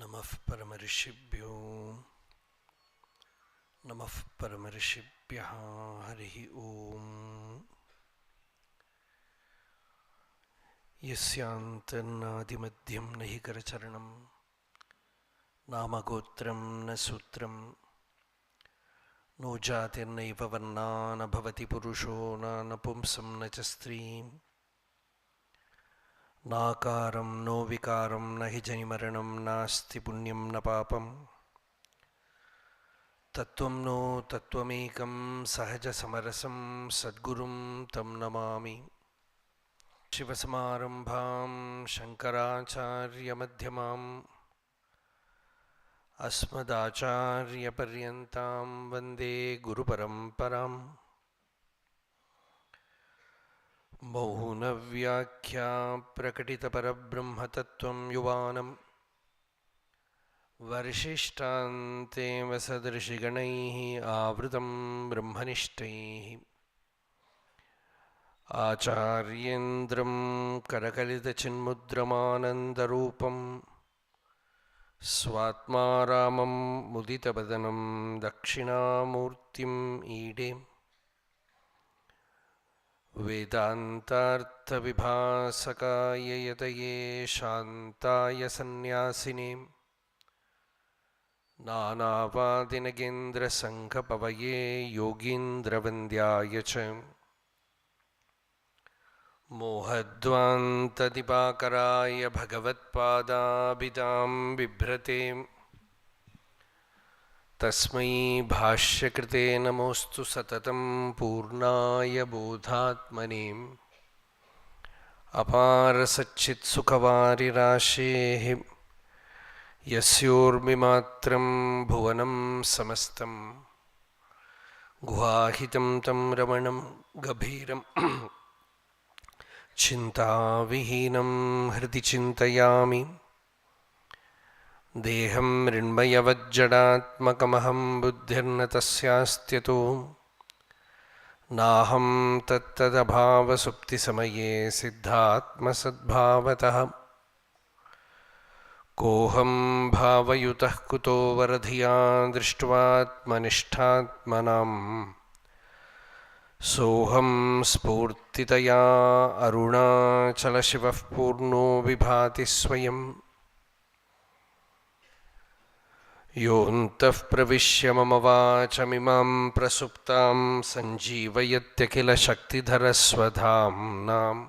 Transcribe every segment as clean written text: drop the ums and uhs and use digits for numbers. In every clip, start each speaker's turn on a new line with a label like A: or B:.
A: नमः परमऋषिभ्यो नमः परमऋषिभ्यः हरिः ओम। यस्यान्तन्नादिमध्यं न हि करचरणं नामगोत्रं न सूत्रं नो जातिर्नैव वर्णा न भवति पुरुषो न नपुंसं न च स्त्रीं नाकारं नो विकारं न हि जनिमरणं नास्ति पुण्यं न पापं तत्त्वं नो तत्त्वमेकं सहजसमरसं सद्गुरुं तं नमामि। शिवसमारम्भां शङ्कराचार्यमध्यमाम् अस्मदाचार्यपर्यन्तां वन्दे गुरुपरम्पराम्। मौनव्याख्या प्रकटितपरब्रह्मतत्त्वं युवानं वर्षिष्ठान्तेव सदृशिगणैः आवृतं ब्रह्मनिष्ठैः आचार्येन्द्रं करकलितचिन्मुद्रमानन्दरूपं स्वात्मा रामं मुदितवदनं दक्षिणामूर्तिम् ईडे। वेदान्तार्थविभासकाय यतये शान्ताय सन्न्यासिने नानावादिनगेन्द्रसङ्घपवये योगीन्द्रवन्द्याय च मोहध्वान्तदिवाकराय भगवत्पादाभिधां बिभ्रते तस्मै भाष्यकृते नमोऽस्तु सततं पूर्णाय बोधात्मने। अपारसच्चित्सुखवारिराशेः यस्योर्मिमात्रं भुवनं समस्तं गुहाहितं तं रमणं गभीरं चिन्ताविहीनं हृदि चिन्तयामि। देहं मृण्मयवज्जडात्मकमहं बुद्धिर्न तस्यास्त्यतो नाहं तत्तदभावसुप्तिसमये सिद्धात्मसद्भावतः कोऽहं भावयुतः कुतो वरधिया दृष्ट्वात्मनिष्ठात्मनाम् सोऽहं स्फूर्तितया अरुणाचलशिवः पूर्णो विभाति स्वयं योऽन्तः प्रविश्य मम वाचमिमां प्रसुप्तां सञ्जीवयत्यखिलशक्तिधरस्वधाम्नाम्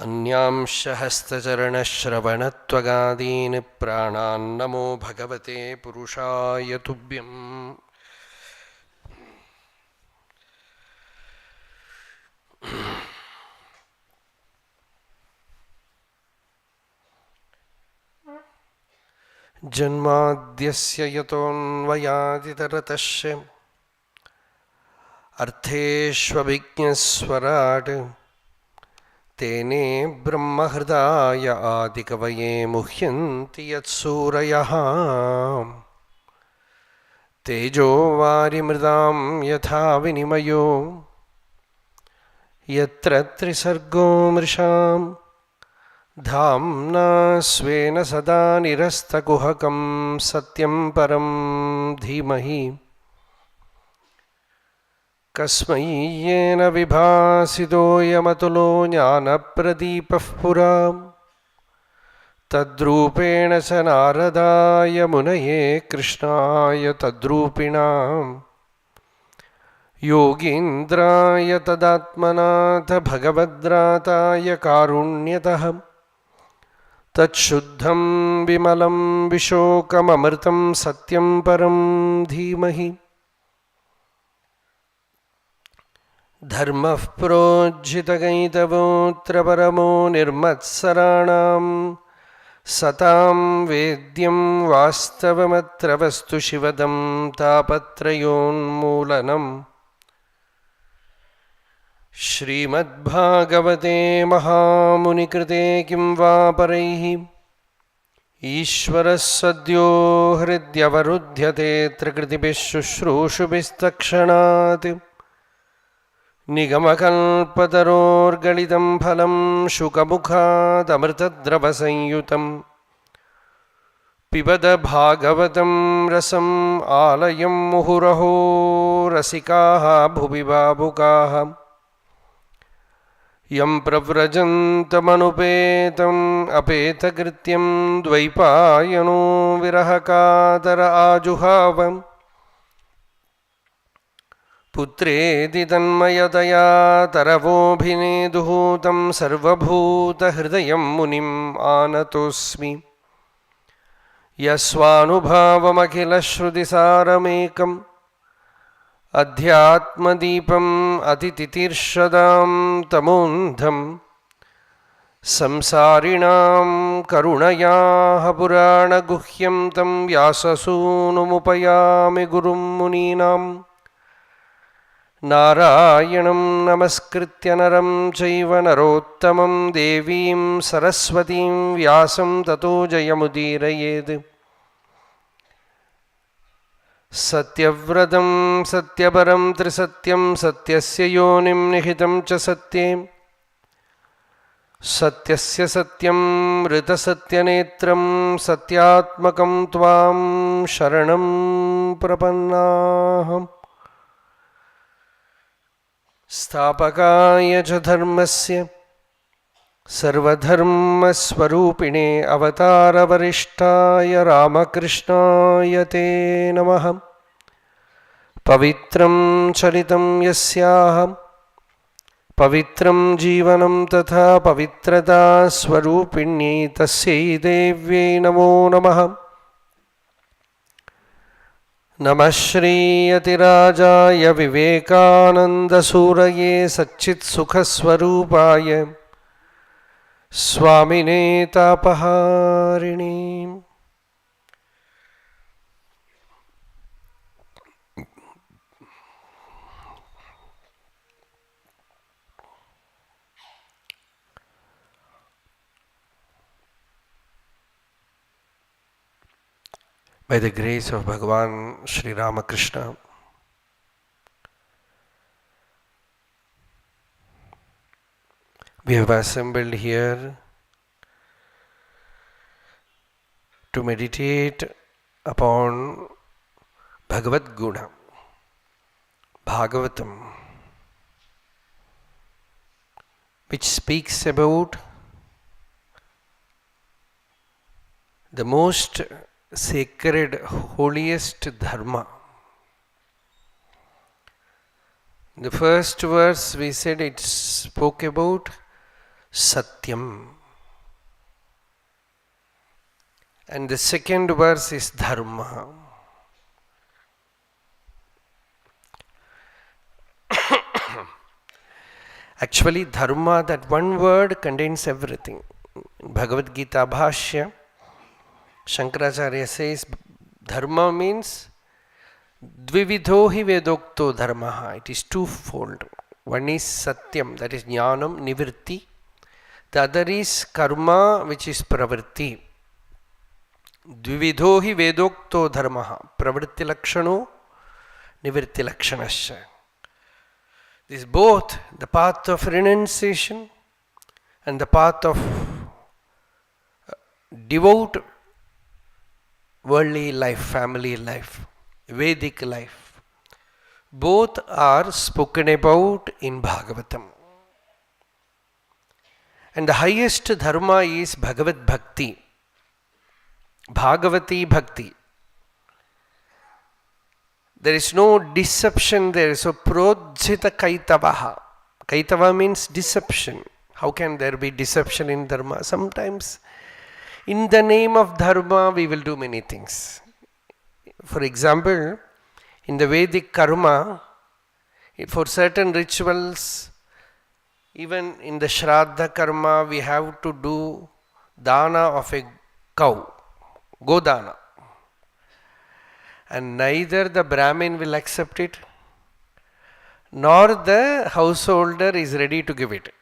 A: अन्यांश हस्तचरणश्रवणत्वगादीन् प्राणान्नमो भगवते पुरुषाय तुभ्यम्। जन्माद्यस्य यतोऽन्वयादितरतस्य अर्थेष्वभिज्ञस्वराट् तेने ब्रह्महृदाय आदिकवये मुह्यन्ति यत्सूरयः तेजो वारिमृदां यथा विनिमयो यत्र त्रिसर्गो मृषां धाम्ना स्वेन सदा निरस्तकुहकं सत्यं परं धीमहि कस्मै येन विभासितोऽयमतुलो ज्ञानप्रदीपः पुरा तद्रूपेण च नारदाय मुनये कृष्णाय तद्रूपिणां योगीन्द्राय तदात्मनाथ भगवद्राताय कारुण्यतः तच्छुद्धं विमलं विशोकममृतं सत्यं परं धीमहि। धर्मः प्रोज्झितगैतवोऽत्र परमो निर्मत्सराणां सतां वेद्यं वास्तवमत्र वस्तु शिवदं तापत्रयोन्मूलनम्। श्रीमद्भागवते महामुनिकृते किं वा परैः ईश्वरः सद्यो हृद्यवरुध्यते त्रिकृतिभिः शुश्रूषुभिस्तक्षणात् निगमकल्पतरोर्गलितं फलं शुकमुखादमृतद्रवसंयुतं Pibada Bhagavatam rasam alayam muhuraho rasikaha bhuvi babukaha Yam pravrajantam apetagrityam dvaipayano virahakatara ajuhavam Putredi tanmayataya taravobhineduhu tam sarvabhuta hridayam munim anatosmi Yasvanubhavamakila shrudisaramekam Adhyatmadipam atititirshadam tamundham Samsarinam karunayaha purana guhyam tam vyasasunumupayami gurum muninam Narayanam namaskritya naram chaiva narottamam devim saraswatim vyasam tato jayamudirayed Satyavratam satyaparam trisatyam satyasya yonim nihitam cha satyem Satyasya satyam rita satyanetram satyatmakam tvam sharanam prapannaham Stapakaya cha dharmasya sarvadharmasvarupine avatara varishtaya Ramakrishnaya te namah Pavitram charitam yasyaham Pavitram jivanam tatha pavitrata swarupini tasyai devyai namo namah Namah Shri Yatirajaya Vivekananda Suraye Satchit Sukha Swarupaya Swamine Tapaharini By the grace of Bhagavan Sri Ramakrishna, we have assembled here to meditate upon Bhagavad Guna, Bhagavatam, which speaks about the most sacred, holiest Dharma. In the first verse we said it spoke about Satyam. And the second verse is Dharma. Actually, Dharma, that one word contains everything. In Bhagavad Gita Bhashya, Shankaracharya says Dharma means Dvividho hi vedokto dharmaha. It is twofold. One is Satyam, that is Jnanam, Nivritti. The other is Karma, which is Pravritti. Dvividho hi vedokto dharmaha. Pravritti lakshano, Nivritti lakshanasya. This is both the path of renunciation and the path of devout worldly life, family life, Vedic life. Both are spoken about in Bhagavatam. And the highest dharma is Bhagavad Bhakti, Bhagavati Bhakti. There is no deception there. So, prodjita kaitavaha. Kaitava means deception. How can there be deception in dharma? Sometimes in the name of dharma we will do many things. For example, in the Vedic karma, for certain rituals, even in the Shraddha karma, we have to do dana of a cow, godana. And neither the Brahmin will accept it, nor the householder is ready to give it.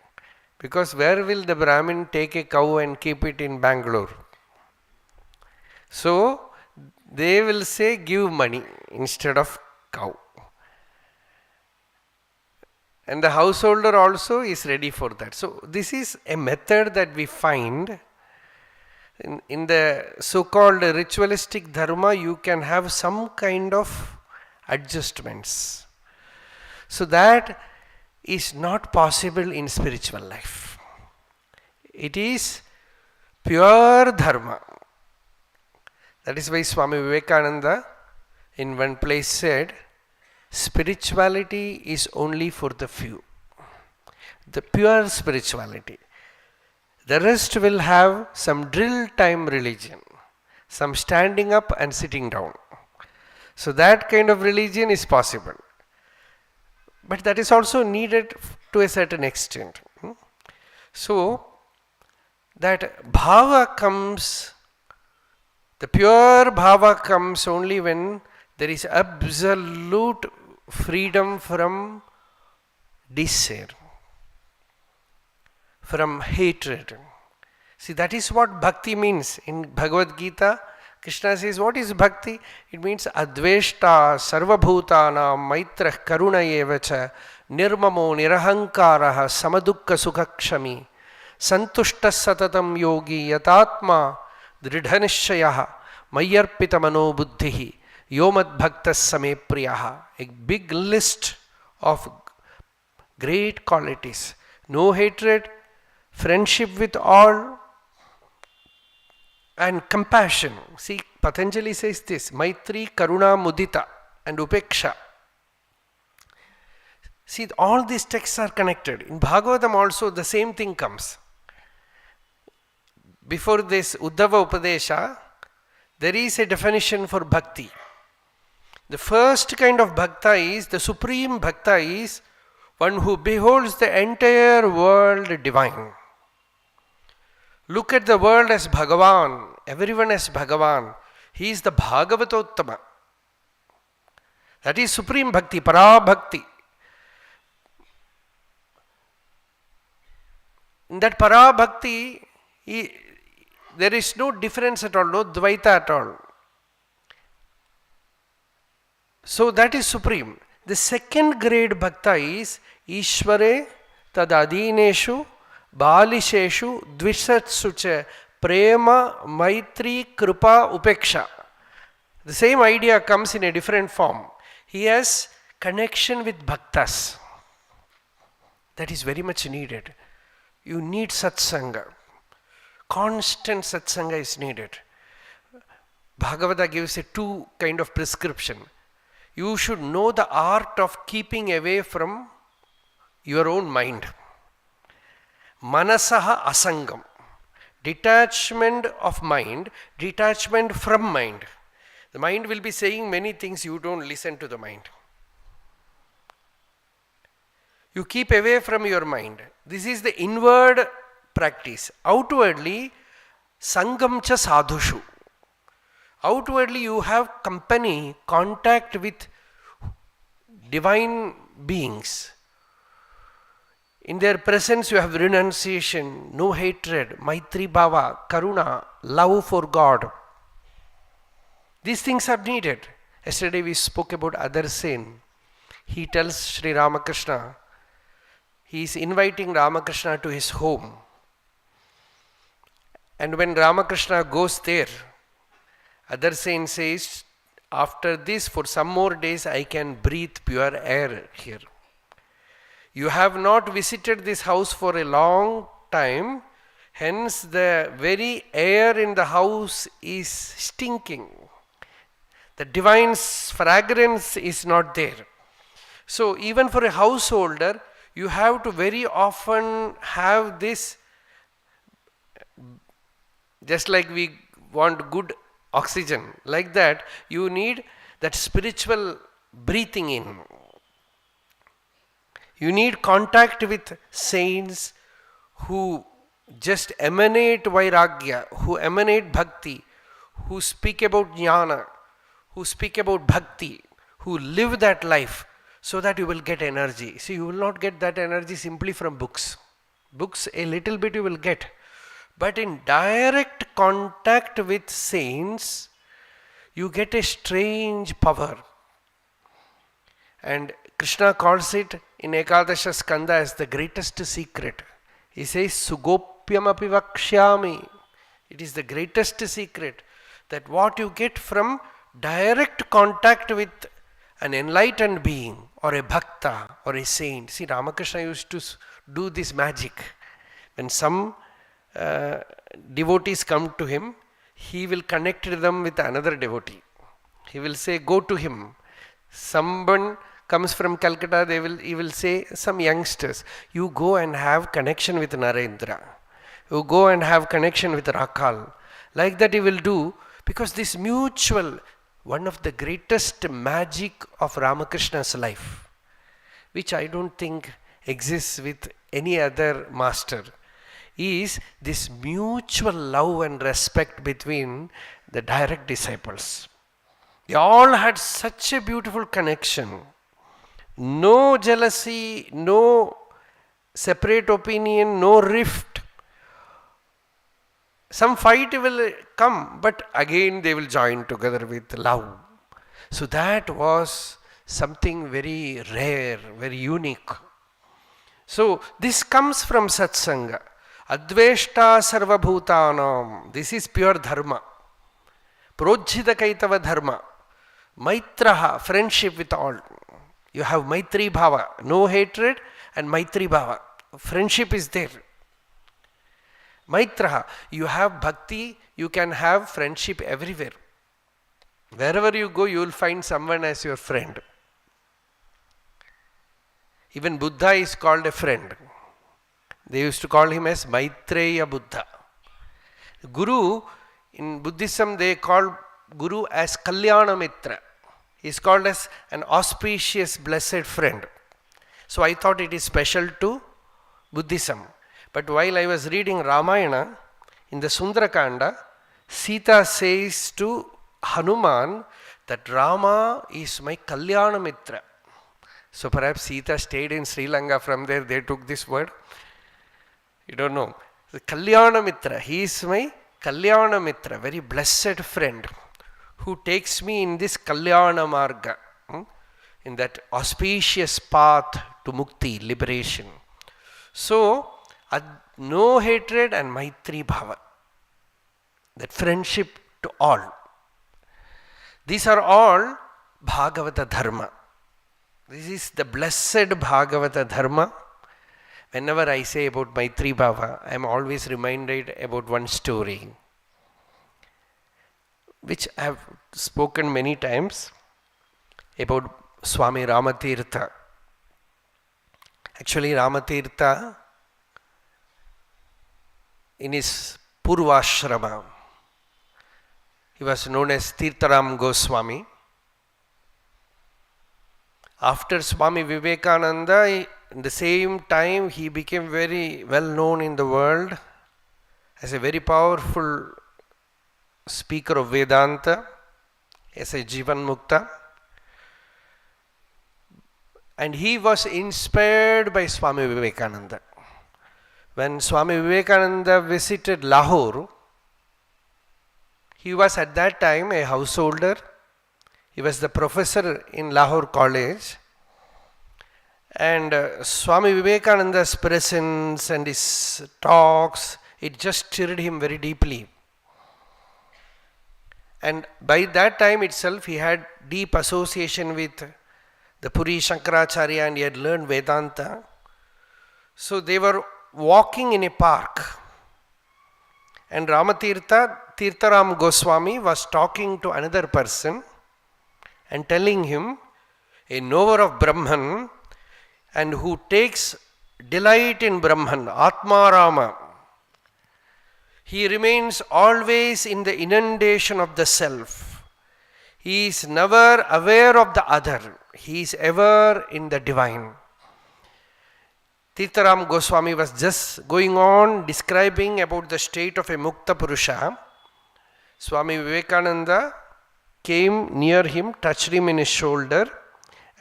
A: Because where will the Brahmin take a cow and keep it in Bangalore? So, they will say give money instead of cow. And the householder also is ready for that. So, this is a method that we find In the so-called ritualistic dharma, you can have some kind of adjustments. So that is not possible in spiritual life. It is pure dharma. That is why Swami Vivekananda in one place said, spirituality is only for the few. The pure spirituality. The rest will have some drill time religion, some standing up and sitting down. So that kind of religion is possible. But that is also needed to a certain extent. So that bhava comes, the pure bhava comes only when there is absolute freedom from desire, from hatred. See, that is what bhakti means. In Bhagavad Gita, Krishna says, what is bhakti? It means adveshta sarvabhutana maitra karuna evacha nirmamo nirahankaraha samadukka sukhakshami santushta satatam yogi yatatma dridhanishyaha mayarpita mano buddhihi yomad bhaktas same priyaha. A big list of great qualities. No hatred, friendship with all, and compassion. See, Patanjali says this, Maitri, Karuna, Mudita and Upeksha. See, all these texts are connected. In Bhagavatam also the same thing comes. Before this Uddhava Upadesha, there is a definition for bhakti. The first kind of bhakta is, the supreme bhakta is one who beholds the entire world divine. Look at the world as Bhagavan, everyone as Bhagavan. He is the Bhagavatottama. That is supreme bhakti, para bhakti. In that para bhakti, there is no difference at all, no dvaita at all. So that is supreme. The second grade bhakta is Ishvare tadadineshu balisheshu dvisatsucha prema maitri kripa upeksha. The same idea comes in a different form. He has connection with bhaktas. That is very much needed. You need satsanga. Constant satsanga is needed. Bhagavata gives a two kind of prescription. You should know the art of keeping away from your own mind. Manasaha asangam. Detachment of mind, detachment from mind. The mind will be saying many things, you don't listen to the mind. You keep away from your mind. This is the inward practice. Outwardly, sangam cha sadhushu. Outwardly you have company, contact with divine beings. In their presence you have renunciation, no hatred, maitri bhava, karuna, love for God. These things are needed. Yesterday we spoke about Adarsen. He tells Sri Ramakrishna, he is inviting Ramakrishna to his home. And when Ramakrishna goes there, Adarsen says, after this for some more days I can breathe pure air here. You have not visited this house for a long time, hence the very air in the house is stinking. The divine fragrance is not there. So even for a householder, you have to very often have this, just like we want good oxygen, like that you need that spiritual breathing in. You need contact with saints who just emanate vairagya, who emanate bhakti, who speak about jnana, who speak about bhakti, who live that life, so that you will get energy. See, you will not get that energy simply from books. Books a little bit you will get. But in direct contact with saints, you get a strange power. And Krishna calls it in Ekadasha Skanda as the greatest secret. He says, Sugopyam api vakshyami. It is the greatest secret, that what you get from direct contact with an enlightened being or a bhakta or a saint. See, Ramakrishna used to do this magic. When some devotees come to him, he will connect them with another devotee. He will say, go to him. Someone comes from Calcutta, he will say, some youngsters, you go and have connection with Narendra. You go and have connection with Rakal. Like that he will do, because this mutual, one of the greatest magic of Ramakrishna's life, which I don't think exists with any other master, is this mutual love and respect between the direct disciples. They all had such a beautiful connection. No jealousy, no separate opinion, no rift. Some fight will come, but again they will join together with love. So that was something very rare, very unique. So this comes from Satsanga. Adveshta sarva bhutanam. This is pure dharma. Projhita kaitava dharma. Maitraha, friendship with all. You have Maitri Bhava, no hatred, and Maitri Bhava. Friendship is there. Maitraha, you have Bhakti, you can have friendship everywhere. Wherever you go, you will find someone as your friend. Even Buddha is called a friend. They used to call him as Maitreya Buddha. Guru, in Buddhism they call Guru as Kalyana Mitra. He is called as an auspicious blessed friend. So I thought it is special to Buddhism. But while I was reading Ramayana, in the Sundarakanda, Sita says to Hanuman that Rama is my Kalyana Mitra. So perhaps Sita stayed in Sri Lanka, from there they took this word. You don't know. The Kalyana Mitra, he is my Kalyana Mitra, very blessed friend, who takes me in this Kalyana Marga, in that auspicious path to Mukti, liberation. So, no hatred and Maitri Bhava, that friendship to all. These are all Bhagavata Dharma. This is the blessed Bhagavata Dharma. Whenever I say about Maitri Bhava, I am always reminded about one story, which I have spoken many times, about Swami Ramatirtha. Actually, Ramatirtha, in his Purvashrama, he was known as Tirtharam Goswami. After Swami Vivekananda, in the same time, he became very well known in the world as a very powerful speaker of Vedanta, as a Jivan Mukta. And he was inspired by Swami Vivekananda. When Swami Vivekananda visited Lahore, he was at that time a householder. He was the professor in Lahore College. And Swami Vivekananda's presence and his talks, it just stirred him very deeply. And by that time itself, he had deep association with the Puri Shankaracharya, and he had learned Vedanta. So they were walking in a park, and Tirtharam Goswami was talking to another person and telling him, a knower of Brahman and who takes delight in Brahman, Atmarama, he remains always in the inundation of the self. He is never aware of the other. He is ever in the divine. Tirtharam Goswami was just going on describing about the state of a Mukta Purusha. Swami Vivekananda came near him, touched him in his shoulder,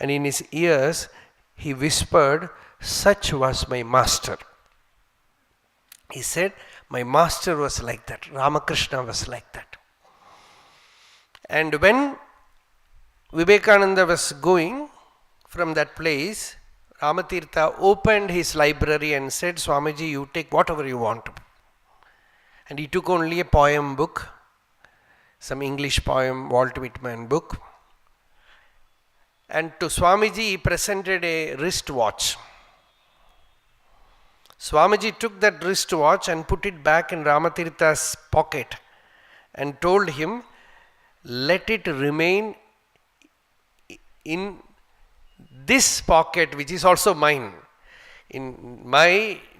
A: and in his ears he whispered, "Such was my master." He said, my master was like that. Ramakrishna was like that. And when Vivekananda was going from that place, Ramatirtha opened his library and said, "Swamiji, you take whatever you want." And he took only a poem book, some English poem, Walt Whitman book. And to Swamiji he presented a wristwatch. Swamiji took that wristwatch and put it back in Ramatirtha's pocket and told him, let it remain in this pocket, which is also mine, in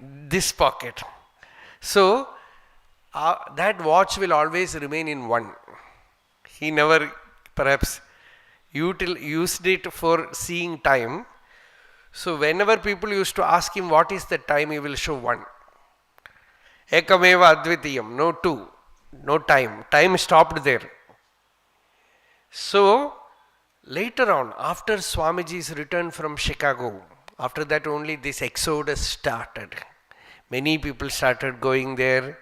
A: this pocket. So that watch will always remain in one. He never perhaps used it for seeing time. So whenever people used to ask him what is the time, he will show one. Ekameva advitiyam, no two, no time. Time stopped there. So later on, after Swamiji's return from Chicago, after that only this exodus started. Many people started going there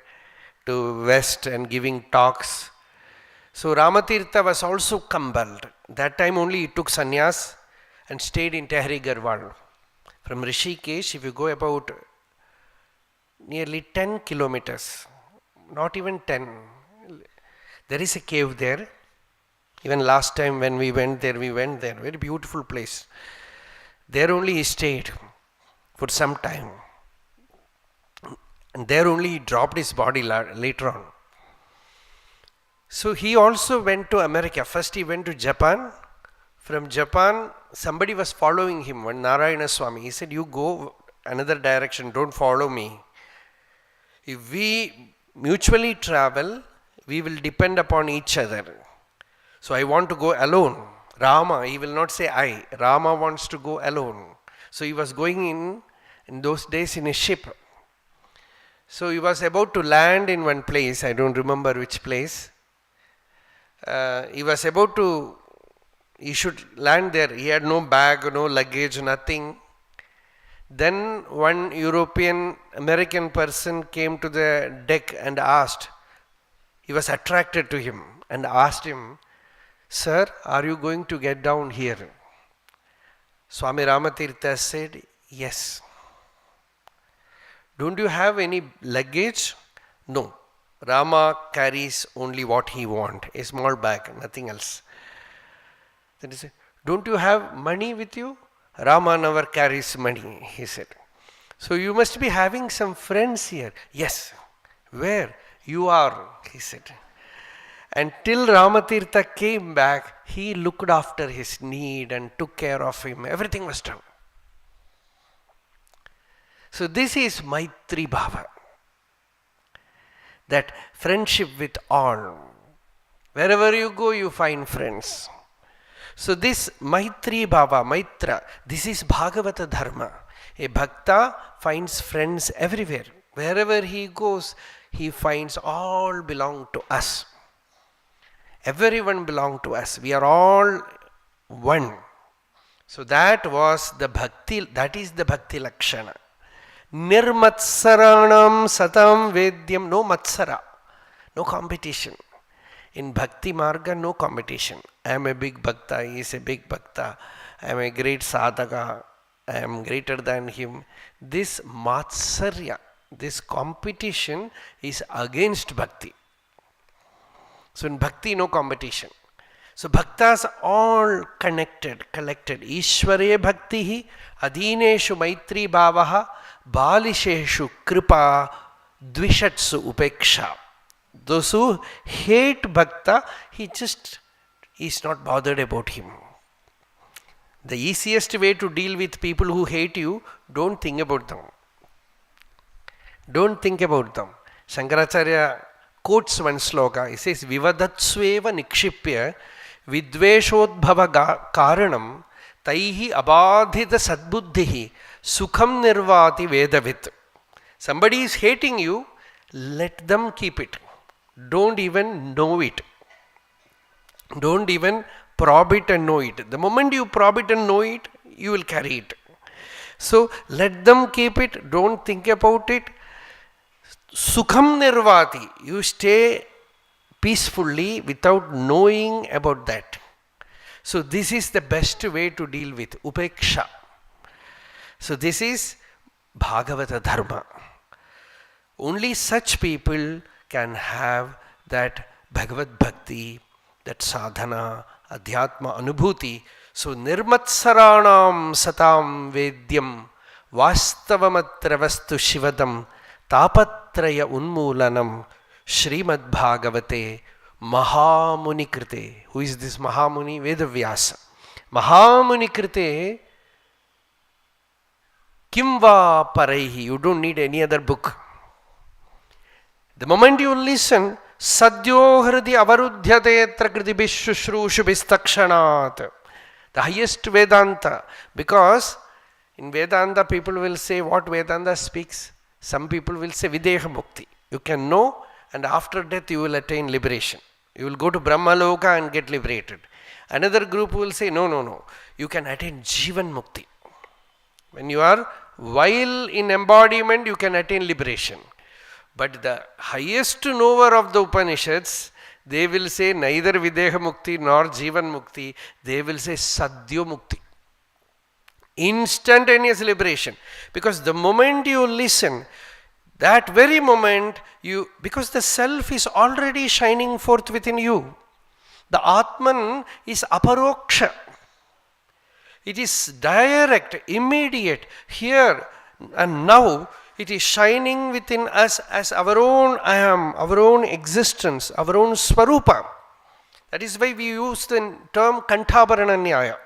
A: to West and giving talks. So Ramatirtha was also compelled. That time only he took sannyas and stayed in Tehri Garhwal. From Rishikesh, if you go about nearly 10 kilometers, not even 10, there is a cave there. Even last time when we went there, very beautiful place. There only he stayed for some time. And there only he dropped his body later on. So he also went to America. First he went to Japan. From Japan, somebody was following him, one Narayana Swami. He said, you go another direction, don't follow me. If we mutually travel, we will depend upon each other. So I want to go alone. Rama, he will not say I. Rama wants to go alone. So he was going in those days in a ship. So he was about to land in one place, I don't remember which place. He should land there. He had no bag, no luggage, nothing. Then one European American person came to the deck and asked, he was attracted to him and asked him, sir, are you going to get down here? Swami Ramatirtha said, yes. Don't you have any luggage? No. Rama carries only what he wants, a small bag, nothing else. Then he said, don't you have money with you? Rama never carries money, he said. So you must be having some friends here. Yes. Where? You are, he said. And till Ramatirtha came back, he looked after his need and took care of him. Everything was done. So this is Maitri Bhava. That friendship with all. Wherever you go, you find friends. So this Maitri Bhava, Maitra, this is Bhagavata Dharma. A Bhakta finds friends everywhere. Wherever he goes, he finds all belong to us. Everyone belong to us. We are all one. So that was the Bhakti, that is the Bhakti Lakshana. Nirmatsaranam satam vedyam, no matsara, no competition. In Bhakti Marga, no competition. I am a big Bhakta, he is a big Bhakta. I am a great sadhaka, I am greater than him. This matsarya, this competition is against Bhakti. So in Bhakti, no competition. So Bhaktas all connected, collected. Ishware Bhaktihi, Adhineshu Maitri Bhavaha, Balisheshu Kripa, Dvishatsu Upeksha. Those who hate Bhakta, he is not bothered about him. The easiest way to deal with people who hate you, don't think about them. Don't think about them. Shankaracharya quotes one sloka. He says, Vivadatsveva nikshipya vidveshodbhava karanam taihi abadhita sadbuddhihi sukham nirvati vedavit. Somebody is hating you, let them keep it. Don't even know it. Don't even probe it and know it. The moment you probe it and know it, you will carry it. So let them keep it. Don't think about it. Sukham nirvati. You stay peacefully without knowing about that. So this is the best way to deal with upeksha. So this is Bhagavata Dharma. Only such people can have that Bhagavad Bhakti, that sadhana, adhyatma, anubhuti. So, nirmatsaranam satam vedyam vastavamatra vastu shivadam tapatraya unmulanam Srimad Bhagavate Mahamuni Krite. Who is this Mahamuni? Vedavyasa. Mahamuni Krite Kimva Paraihi. You don't need any other book. The moment you listen, Sadyo Hridi Avarudhyate Trakriti Shushru Bistakshanat. The highest Vedanta. Because in Vedanta people will say what Vedanta speaks. Some people will say Videha Mukti. You can know, and after death you will attain liberation. You will go to Brahma Loka and get liberated. Another group will say no. You can attain Jivan Mukti. When you are while in embodiment, you can attain liberation. But the highest knower of the Upanishads, they will say neither Videha Mukti nor Jivan Mukti. They will say Sadhyo Mukti. Instantaneous liberation. Because the moment you listen, that very moment, because the self is already shining forth within you. The Atman is aparoksha. It is direct, immediate, here and now. It is shining within us as our own I am, our own existence, our own swarupa. That is why we use the term Kantabharana Nyaya.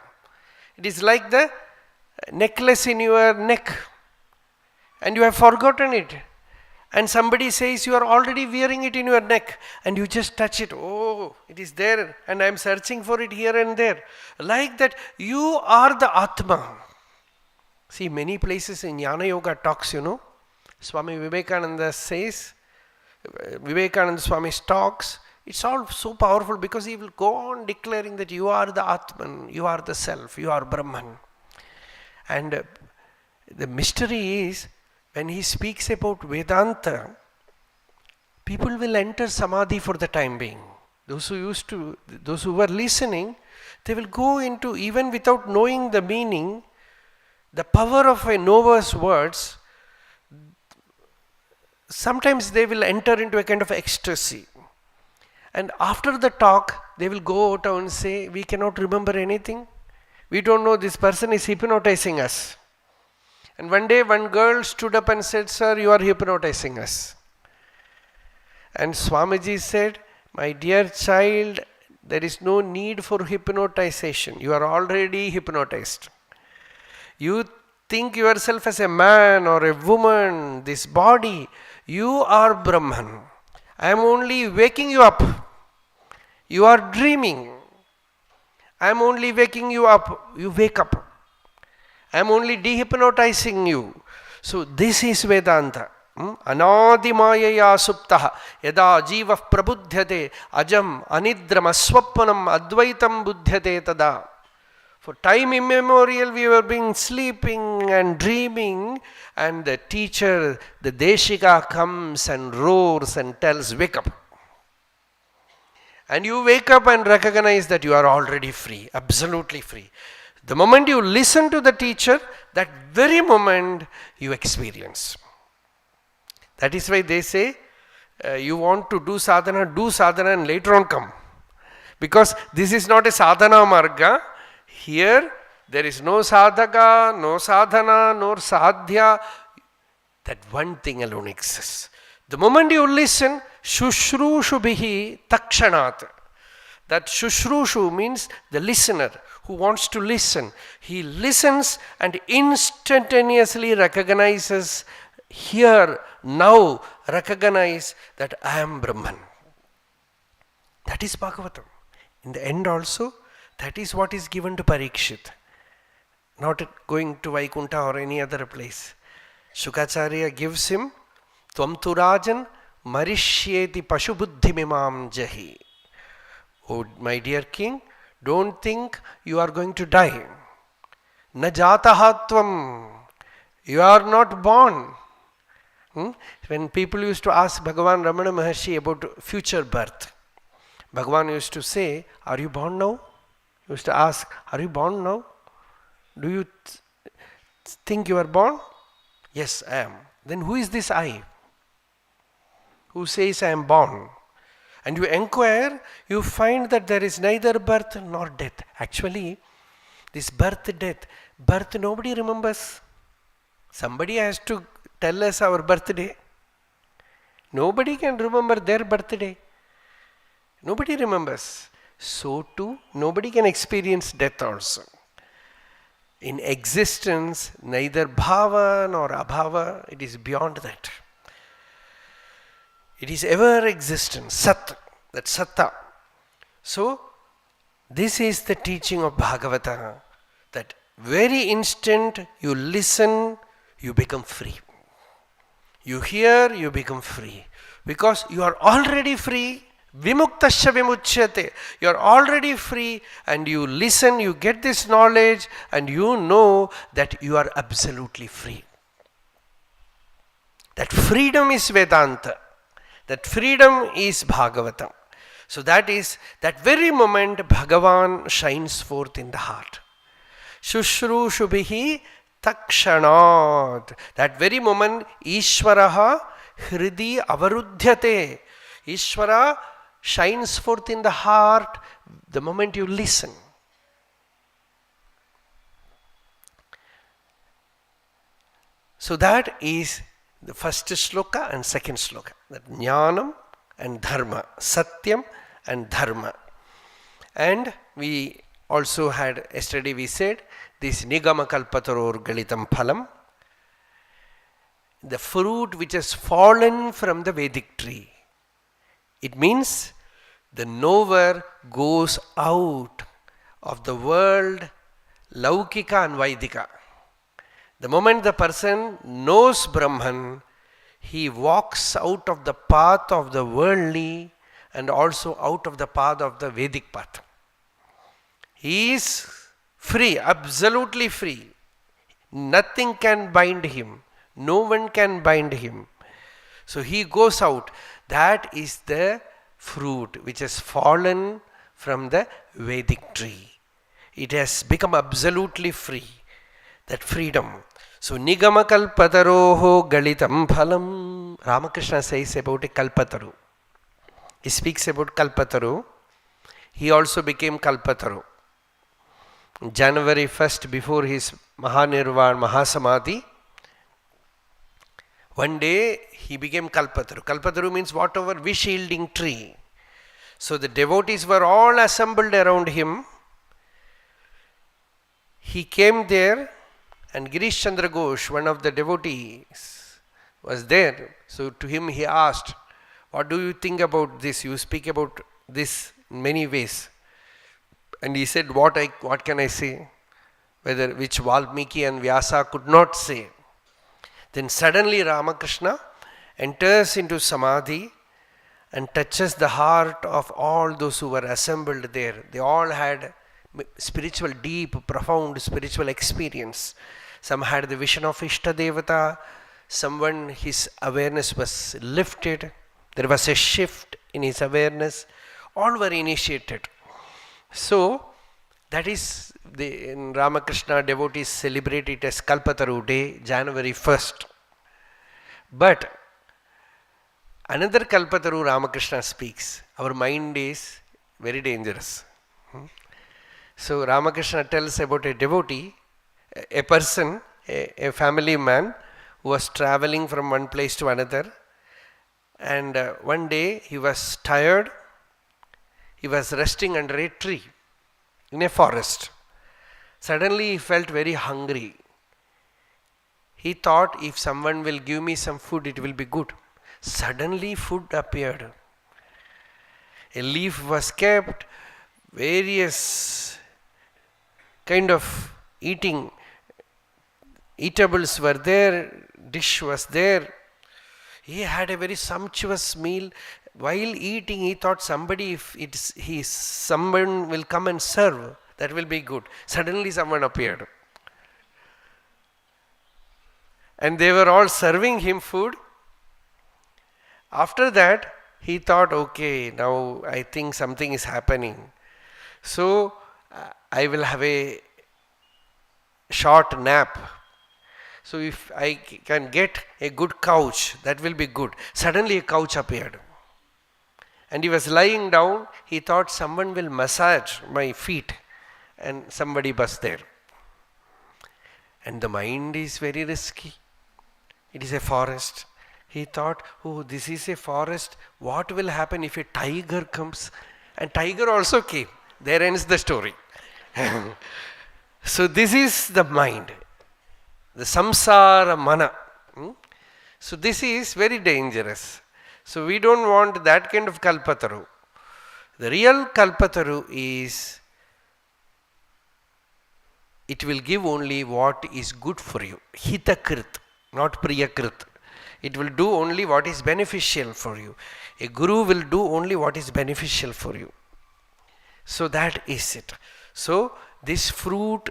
A: It is like the necklace in your neck and you have forgotten it. And somebody says you are already wearing it in your neck and you just touch it. Oh, it is there and I am searching for it here and there. Like that, you are the Atma. See, many places in Jnana Yoga talks, Swami Vivekananda says, Vivekananda Swami's talks, it's all so powerful because he will go on declaring that you are the Atman, you are the self, you are Brahman. And the mystery is, when he speaks about Vedanta, people will enter Samadhi for the time being. Those who were listening, they will go into, even without knowing the meaning, the power of a knower's words. Sometimes they will enter into a kind of ecstasy. And after the talk, they will go out and say, we cannot remember anything. We don't know, this person is hypnotizing us. And one day one girl stood up and said, sir, you are hypnotizing us. And Swamiji said, my dear child, there is no need for hypnotization. You are already hypnotized. You think yourself as a man or a woman, this body. You are Brahman. I am only waking you up. You are dreaming. I am only waking you up. You wake up. I am only dehypnotizing you. So this is Vedanta. Anadi mayaya suptaha yada jiva prabudhyate ajam anidram aswappanam advaitam budhyate tada. For time immemorial we were being sleeping and dreaming, and the teacher, the Deshika, comes and roars and tells, wake up. And you wake up and recognize that you are already free, absolutely free. The moment you listen to the teacher, that very moment you experience. That is why they say, you want to do sadhana and later on come. Because this is not a sadhana marga. Here, there is no sadhaka, no sadhana, nor sadhya. That one thing alone exists. The moment you listen, shushrushu bihi takshanat. That shushrushu means the listener who wants to listen. He listens and instantaneously recognizes, here, now, recognize that I am Brahman. That is Bhagavatam. In the end also, that is what is given to Parikshit. Not going to Vaikuntha or any other place. Shukacharya gives him, Tvam tu rajan marishyeti pashubuddhimimam jahi. Oh, my dear king, don't think you are going to die. Na jatahatvam. You are not born. When people used to ask Bhagavan Ramana Maharshi about future birth, Bhagavan used to say, are you born now? He used to ask, are you born now? Do you think you are born? Yes, I am. Then who is this I? who says I am born. And you inquire, you find that there is neither birth nor death. Actually, this birth nobody remembers. Somebody has to tell us our birthday. Nobody can remember their birthday. Nobody remembers. So too, nobody can experience death also. In existence, neither bhava nor abhava, it is beyond that. It is ever existence, sat, that satta. So, this is the teaching of Bhagavata, that very instant you listen, you become free. You hear, you become free. Because you are already free. Vimuktasya vimuchyate. You are already free and you listen, you get this knowledge and you know that you are absolutely free. That freedom is Vedanta. That freedom is Bhagavatam. So that is, that very moment Bhagavan shines forth in the heart. Shushrushubihi takshanat. That very moment Ishvaraha hridi avarudhyate. Ishvara shines forth in the heart the moment you listen. So that is the first shloka and second shloka. That jnanam and dharma, satyam and dharma. And we also had, yesterday we said, this nigama kalpataror galitam phalam, the fruit which has fallen from the Vedic tree. It means the knower goes out of the world laukika and vaidika. The moment the person knows Brahman, he walks out of the path of the worldly and also out of the path of the Vedic path. He is free, absolutely free. Nothing can bind him. No one can bind him. So he goes out. That is the fruit which has fallen from the Vedic tree. It has become absolutely free. That freedom. So nigama kalpataroho galitam phalam. Ramakrishna says about a kalpataru. He speaks about Kalpataru. He also became Kalpataru. January 1st, before his Mahanirvan Mahasamadhi, one day he became Kalpataru. Kalpataru means whatever wish-yielding tree. So the devotees were all assembled around him. He came there and Girish Chandra Ghosh, one of the devotees, was there. So to him he asked, what do you think about this? You speak about this in many ways. And he said, what can I say? Which Valmiki and Vyasa could not say. Then suddenly Ramakrishna enters into Samadhi and touches the heart of all those who were assembled there. They all had spiritual, deep, profound spiritual experience. Some had the vision of Ishta Devata. Someone, his awareness was lifted. There was a shift in his awareness. All were initiated. So, that is, in Ramakrishna devotees celebrate it as Kalpataru Day, January 1st. But, another Kalpataru Ramakrishna speaks. Our mind is very dangerous. So, Ramakrishna tells about a devotee, a person, a family man who was traveling from one place to another. And one day he was tired. He was resting under a tree in a forest. Suddenly he felt very hungry. He thought, if someone will give me some food, it will be good. Suddenly food appeared. A leaf was kept, various kind of eatables were there, dish was there. He had a very sumptuous meal. While eating, he thought someone will come and serve. That will be good. Suddenly someone appeared. And they were all serving him food. After that, he thought, okay, now I think something is happening. So, I will have a short nap. So if I can get a good couch, that will be good. Suddenly a couch appeared. And he was lying down, he thought someone will massage my feet, and somebody was there. And the mind is very risky. It is a forest. He thought, oh, this is a forest. What will happen if a tiger comes? And tiger also came. There ends the story. So this is the mind. The samsara mana. So this is very dangerous. So we don't want that kind of Kalpataru. The real Kalpataru is, it will give only what is good for you. Hitakrit, not priyakrit. It will do only what is beneficial for you. A guru will do only what is beneficial for you. So that is it. So this fruit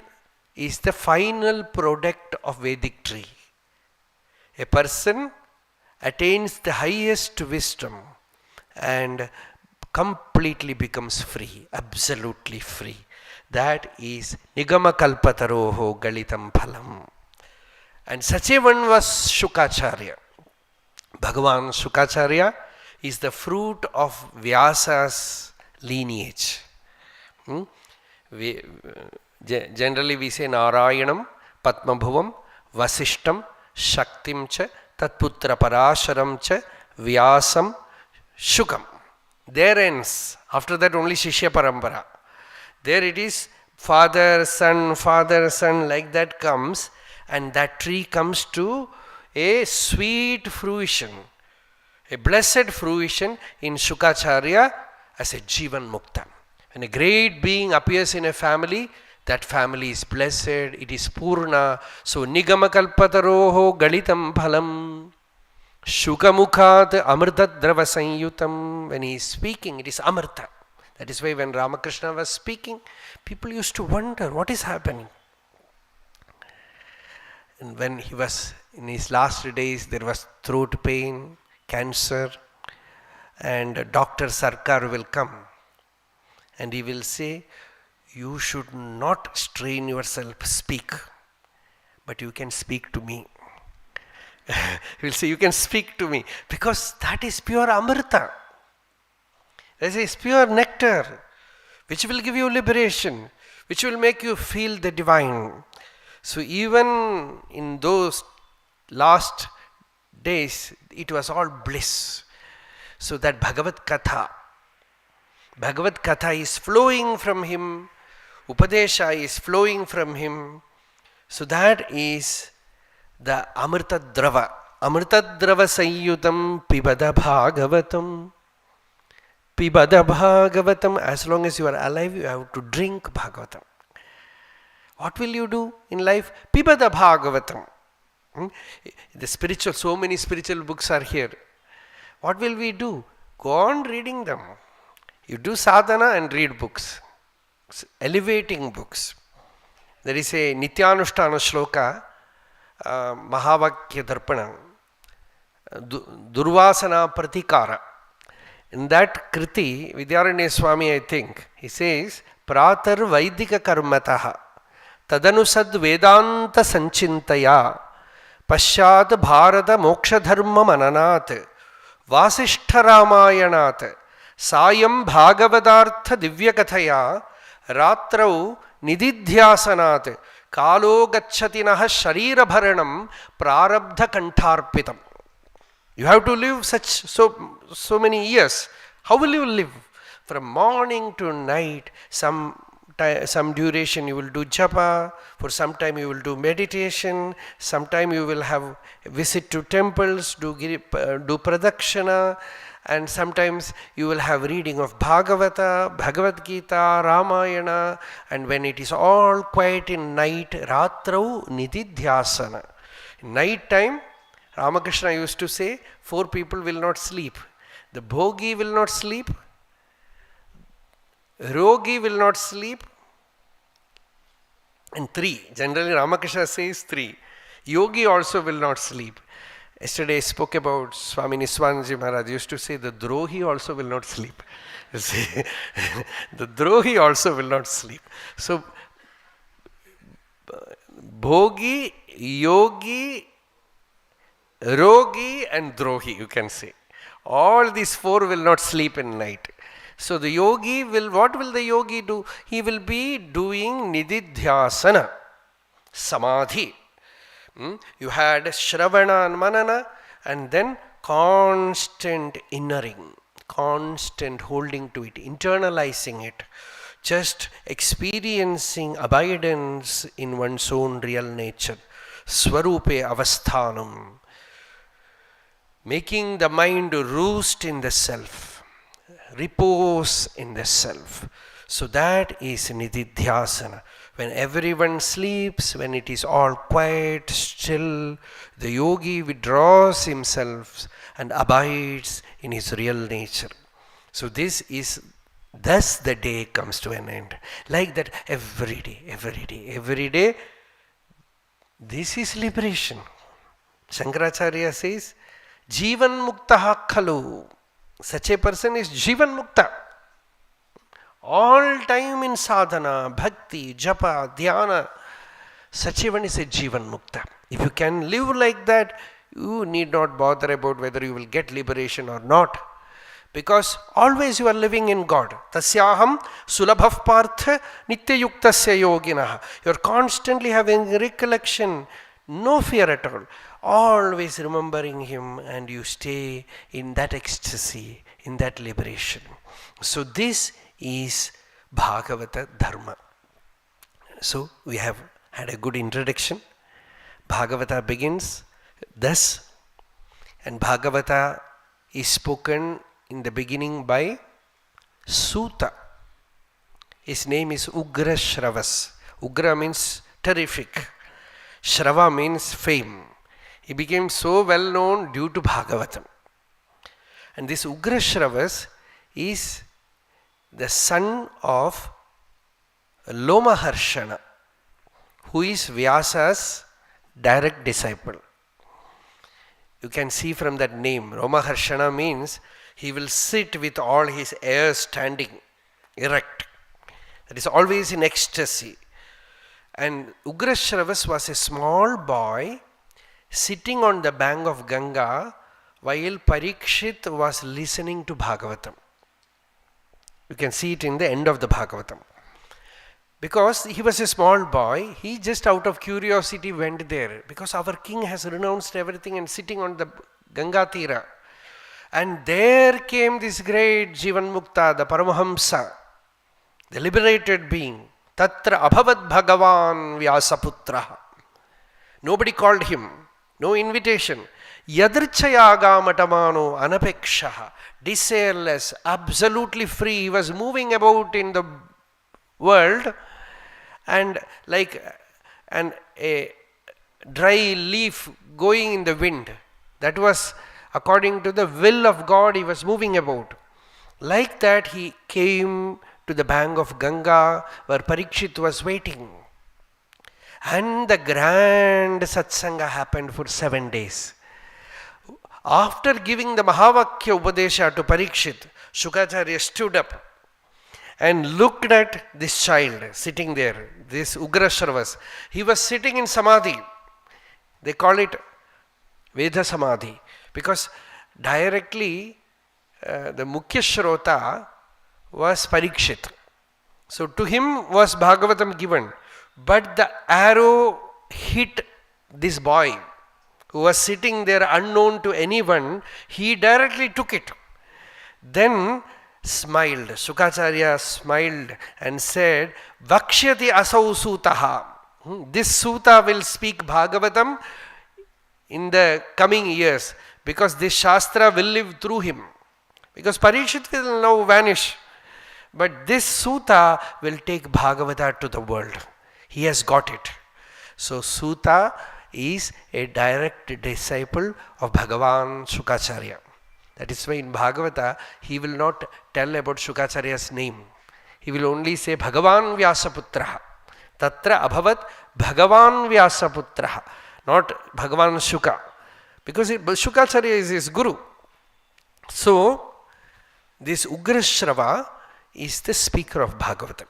A: is the final product of Vedic tree. A person attains the highest wisdom and completely becomes free, absolutely free. That is Nigama Kalpataroho Galitam Phalam. And such a one was Shukacharya. Bhagavan Shukacharya is the fruit of Vyasa's lineage. Generally we say Narayanam, Padmabhuvam, Vasishtam, Shaktim cha, Tatputra Parasharam cha, Vyasam, Shukam. There ends. After that only Shishya Parampara. There it is father, son, like that comes, and that tree comes to a sweet fruition, a blessed fruition in Shukacharya as a Jivan Mukta. When a great being appears in a family, that family is blessed, it is Purna. So Nigama Kalpataroho Galitam Phalam Shukamukhat Amrta Drava Sanyutam. When he is speaking, it is Amrta. That is why when Ramakrishna was speaking, people used to wonder what is happening. And when he was in his last days, there was throat pain, cancer, and Dr. Sarkar will come and he will say, you should not strain yourself, speak, but you can speak to me. He will say, you can speak to me, because that is pure Amrita. That is pure nectar, which will give you liberation, which will make you feel the divine. So even in those last days, it was all bliss. So that Bhagavad Katha is flowing from him, Upadesha is flowing from him. So that is the Amrita Drava. Amrita Drava Sayyutam Pibada Bhagavatam. Pibada Bhagavatam. As long as you are alive, you have to drink Bhagavatam. What will you do in life? Pibada Bhagavatam. The spiritual, so many spiritual books are here. What will we do? Go on reading them. You do sadhana and read books, elevating books. There is a Nityanushtana shloka, Mahavakya Darpana, Durvasana Pratikara. In that Kriti, Vidyaranya Swami, I think, he says, Pratar Vaidika Karmataha Tadanusad Vedanta Sanchintaya Pashyat Bharata Moksha Dharma Mananat Vasishtha Ramayanat Sayam Bhagavadartha Divyakathaya Ratrau Nididhyasanat Kalo Gachatinaha Sharira Bharanam Prarabdha Kantarpitam. You have to live so many years. How will you live? From morning to night, some duration you will do japa, for some time you will do meditation, sometime you will have a visit to temples, do pradakshana, and sometimes you will have reading of Bhagavata, Bhagavad Gita, Ramayana, and when it is all quiet in night, Ratrau Nididhyasana. In night time, Ramakrishna used to say, 4 people will not sleep. The bhogi will not sleep, rogi will not sleep, and 3. Generally Ramakrishna says 3. Yogi also will not sleep. Yesterday I spoke about Swami Niswanji Maharaj used to say the drohi also will not sleep. You see, the drohi also will not sleep. So bhogi yogi, rogi and drohi, you can say. All these four will not sleep in night. So the yogi will, what will the yogi do? He will be doing nididhyasana, samadhi. You had shravana and manana, and then constant innering, constant holding to it, internalizing it, just experiencing abidance in one's own real nature, swarupe avasthanam, making the mind roost in the self, repose in the self. So that is nididhyasana. When everyone sleeps, when it is all quiet, still, the yogi withdraws himself and abides in his real nature. So this is, thus the day comes to an end. Like that every day. This is liberation. Shankaracharya says, Jivan Muktaha Khalu. Such a person is Jivan Mukta. All time in sadhana, bhakti, japa, dhyana. Such a one is a Jivan Mukta. If you can live like that, you need not bother about whether you will get liberation or not. Because always you are living in God. Tasyaham sulabhav partha nityayuktasya yoginah. You are constantly having recollection, no fear at all. Always remembering Him, and you stay in that ecstasy, in that liberation. So this is Bhagavata Dharma. So we have had a good introduction. Bhagavata begins thus, and Bhagavata is spoken in the beginning by Suta. His name is Ugra Shravas. Ugra means terrific. Shrava means fame. He became so well known due to Bhagavatam. And this Ugra Shravas is the son of Lomaharshana, who is Vyasa's direct disciple. You can see from that name, Lomaharshana means he will sit with all his ears standing erect. That is always in ecstasy. And Ugra Shravas was a small boy sitting on the bank of Ganga while Parikshit was listening to Bhagavatam. You can see it in the end of the Bhagavatam. Because he was a small boy, he just out of curiosity went there. Because our king has renounced everything and sitting on the Ganga Tira. And there came this great Jivan Mukta, the Paramahamsa, the liberated being. Tatra abhavat Bhagavan Vyasaputraha. Nobody called him. No invitation. Yadrichaya matamano anapekshaha. Desireless, absolutely free. He was moving about in the world and like a dry leaf going in the wind. That was according to the will of God he was moving about. Like that he came to the bank of Ganga where Parikshit was waiting. And the grand satsanga happened for 7 days. After giving the Mahavakya Upadesha to Parikshit, Shukacharya stood up and looked at this child sitting there, this Ugra Shravas. He was sitting in Samadhi. They call it Veda Samadhi because directly the Mukhya Shrota was Parikshit. So to him was Bhagavatam given. But the arrow hit this boy who was sitting there unknown to anyone. He directly took it. Then smiled. Shukacharya smiled and said, Vakshyati asau sutaha. This suta will speak Bhagavatam in the coming years because this Shastra will live through him. Because Parikshit will now vanish. But this Suta will take Bhagavata to the world. He has got it. So Suta is a direct disciple of Bhagavan Shukacharya. That is why in Bhagavata he will not tell about Shukacharya's name. He will only say Bhagavan Vyasaputraha. Tatra abhavat Bhagavan Vyasaputraha. Not Bhagavan Shuka. Because Shukacharya is his guru. So this Ugra Shrava is the speaker of Bhagavatam.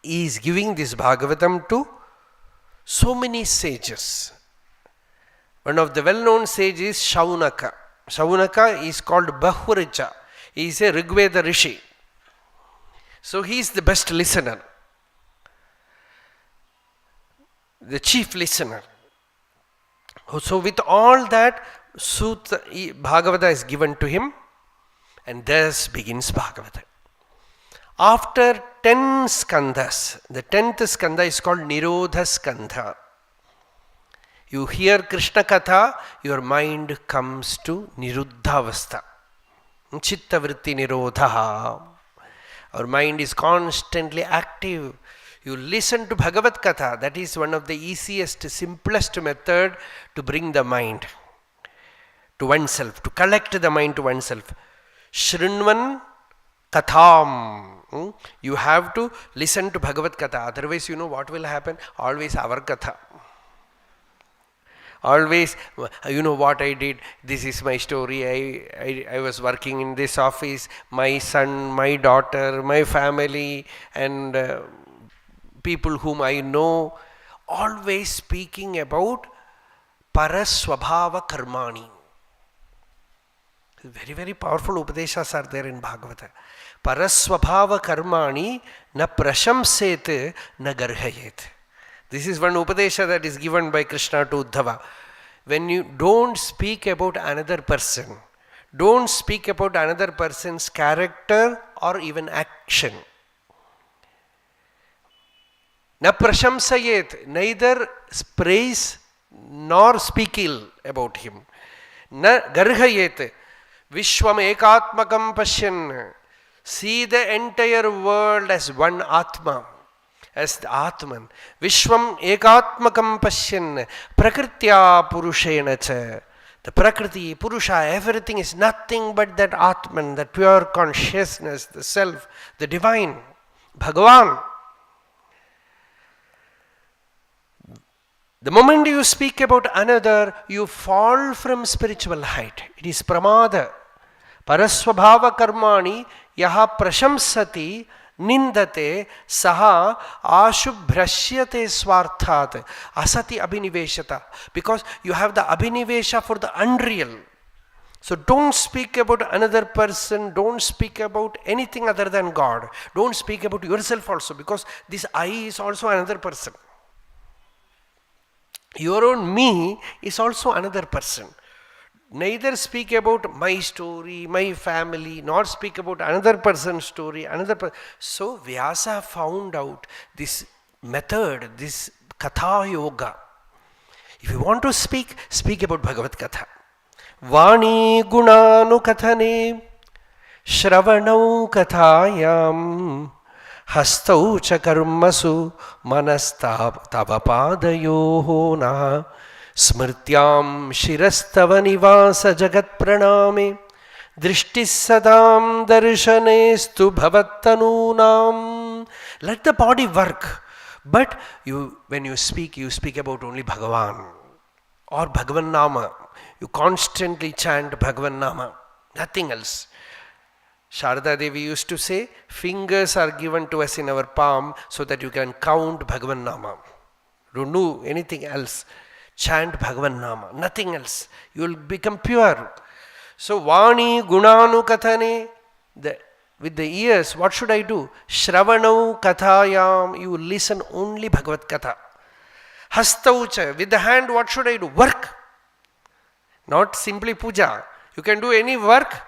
A: He is giving this Bhagavatam to So many sages. One of the well-known sages is Shaunaka. Shaunaka is called Bahuricha. He is a Rigveda Rishi. So he is the best listener, the chief listener. So with all that, Bhagavata is given to him, and thus begins Bhagavata. After 10 skandhas, the 10th skandha is called Nirodha Skandha. You hear Krishna Katha, your mind comes to Niruddhavastha. Chitta Vritti Nirodha. Our mind is constantly active. You listen to Bhagavad Katha. That is one of the easiest, simplest method to bring the mind to oneself, to collect the mind to oneself. Shrinvan Katham. You have to listen to Bhagavad Katha. Otherwise, you know what will happen? Always our Katha. Always, you know what I did, this is my story, I was working in this office, my son, my daughter, my family, and people whom I know, always speaking about Paraswabhava Karmani. Very, very powerful Upadeshas are there in Bhagavata. Paraswabhava Karmani na prashamset na garhayet. This is one Upadesha that is given by Krishna to Uddhava. When you don't speak about another person, don't speak about another person's character or even action. Na prashamsayet, neither praise nor speak ill about him. Na garhayet, vishwam ekatmakam pashyan. See the entire world as one Atma. As the Atman. Vishwam ekatmakam pashyan prakritya purushena cha. The Prakriti, Purusha, everything is nothing but that Atman, that pure consciousness, the self, the divine, Bhagavan. The moment you speak about another, you fall from spiritual height. It is pramada. Paraswabhava karmani yaha prashamsati nindate saha ashubhrashyate swarthat asati abhiniveshata. Because you have the abhinivesha for the unreal. So don't speak about another person, don't speak about anything other than God. Don't speak about yourself also, because this I is also another person. Your own me is also another person. Neither speak about my story, my family, nor speak about another person's story, So Vyasa found out this method, this Katha Yoga. If you want to speak, speak about Bhagavad Katha. Vani Gunanu Kathane Shravanau Kathayam Hastau Chakarmasu Manastavapaadayoho Naha Smrityam Shirastava Nivasa Jagat Praname Drishtis Sadam Darshanestu Bhavattanunam. Let the body work. But when you speak about only Bhagavan or Bhagavan Nama. You constantly chant Bhagavan Nama, nothing else. Sharda Devi used to say, fingers are given to us in our palm so that you can count Bhagavan Nama. Don't do anything else. Chant Bhagavan Nama, nothing else. You will become pure. So, Vani Gunanu Kathane, with the ears, what should I do? Shravanau Kathayam, you listen only Bhagavad Katha. Hastaucha, with the hand, what should I do? Work. Not simply puja. You can do any work.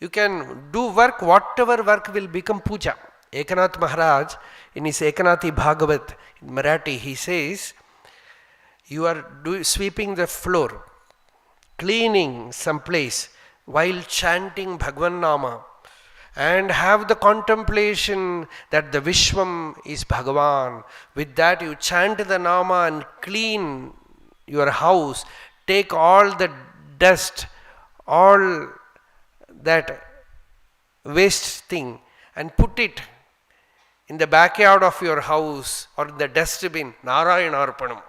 A: You can do work, whatever work will become puja. Ekanath Maharaj, in his Ekanathi Bhagavat, in Marathi, he says, you are sweeping the floor, cleaning some place, while chanting Bhagavan Nama, and have the contemplation that the Vishwam is Bhagavan. With that you chant the Nama and clean your house, take all the dust, all that waste thing, and put it in the backyard of your house or in the dustbin, Narayana Arpanam.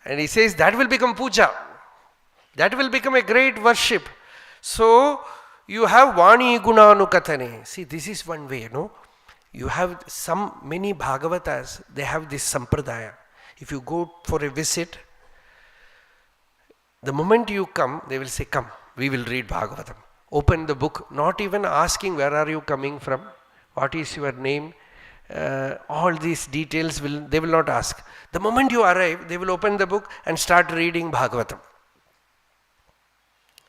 A: And he says that will become puja. That will become a great worship. So you have Vani Gunanu Kathane. See, this is one way, no? You have many Bhagavatas, they have this sampradaya. If you go for a visit, the moment you come, they will say, come, we will read Bhagavatam. Open the book, not even asking where are you coming from, what is your name, all these details they will not ask. The moment you arrive, they will open the book and start reading Bhagavatam.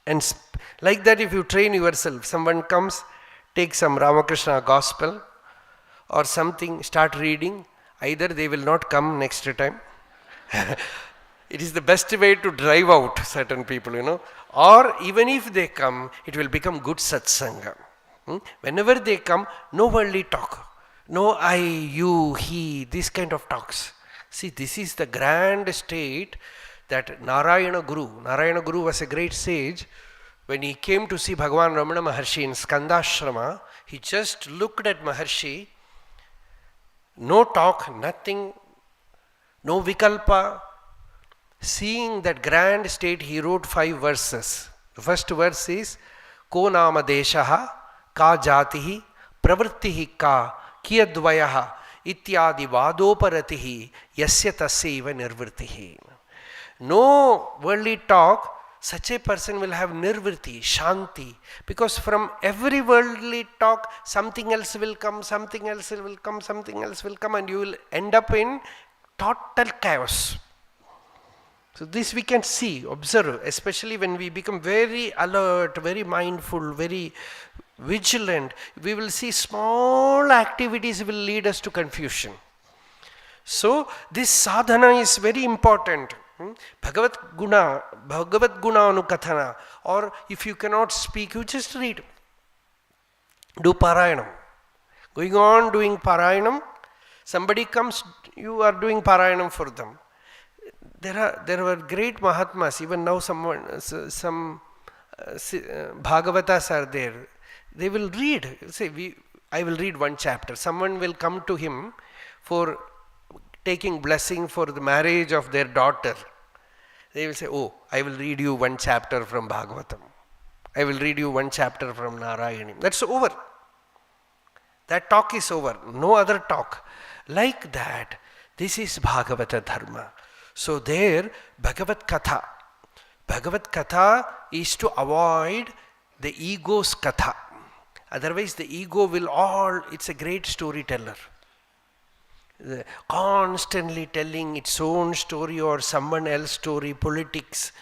A: And like that, if you train yourself, someone comes, take some Ramakrishna gospel or something, start reading, either they will not come next time. It is the best way to drive out certain people, or even if they come, it will become good satsanga. Whenever they come, no worldly talk. No I, you, he, this kind of talks. See, this is the grand state that Narayana Guru was a great sage. When he came to see Bhagavan Ramana Maharshi in Skandashrama, he just looked at Maharshi, no talk, nothing, no vikalpa. Seeing that grand state, he wrote 5 verses. The first verse is, Ko nama deshaha, ka jatihi, pravrittihi ka, kiyadvayaha, ityadi vadoparatihi, yasya tasyaiva nirvrittihi. No worldly talk, such a person will have nirvriti, shanti. Because from every worldly talk, something else will come, something else will come, something else will come, and you will end up in total chaos. So this we can see, observe, especially when we become very alert, very mindful, very vigilant. We will see small activities will lead us to confusion. So this sadhana is very important. Bhagavat guna anukathana. Or if you cannot speak, you just read. Do parayanam. Going on doing parayanam, somebody comes, you are doing parayanam for them. There were great Mahatmas, even now some Bhagavatas are there. They will read, say, I will read 1 chapter. Someone will come to him for taking blessing for the marriage of their daughter. They will say, oh, I will read you 1 chapter from Bhagavatam. I will read you 1 chapter from Narayana. That's over. That talk is over. No other talk. Like that, this is Bhagavata Dharma. So there, Bhagavat Katha is to avoid the ego's Katha. Otherwise the ego it's a great storyteller. Constantly telling its own story or someone else's story, politics,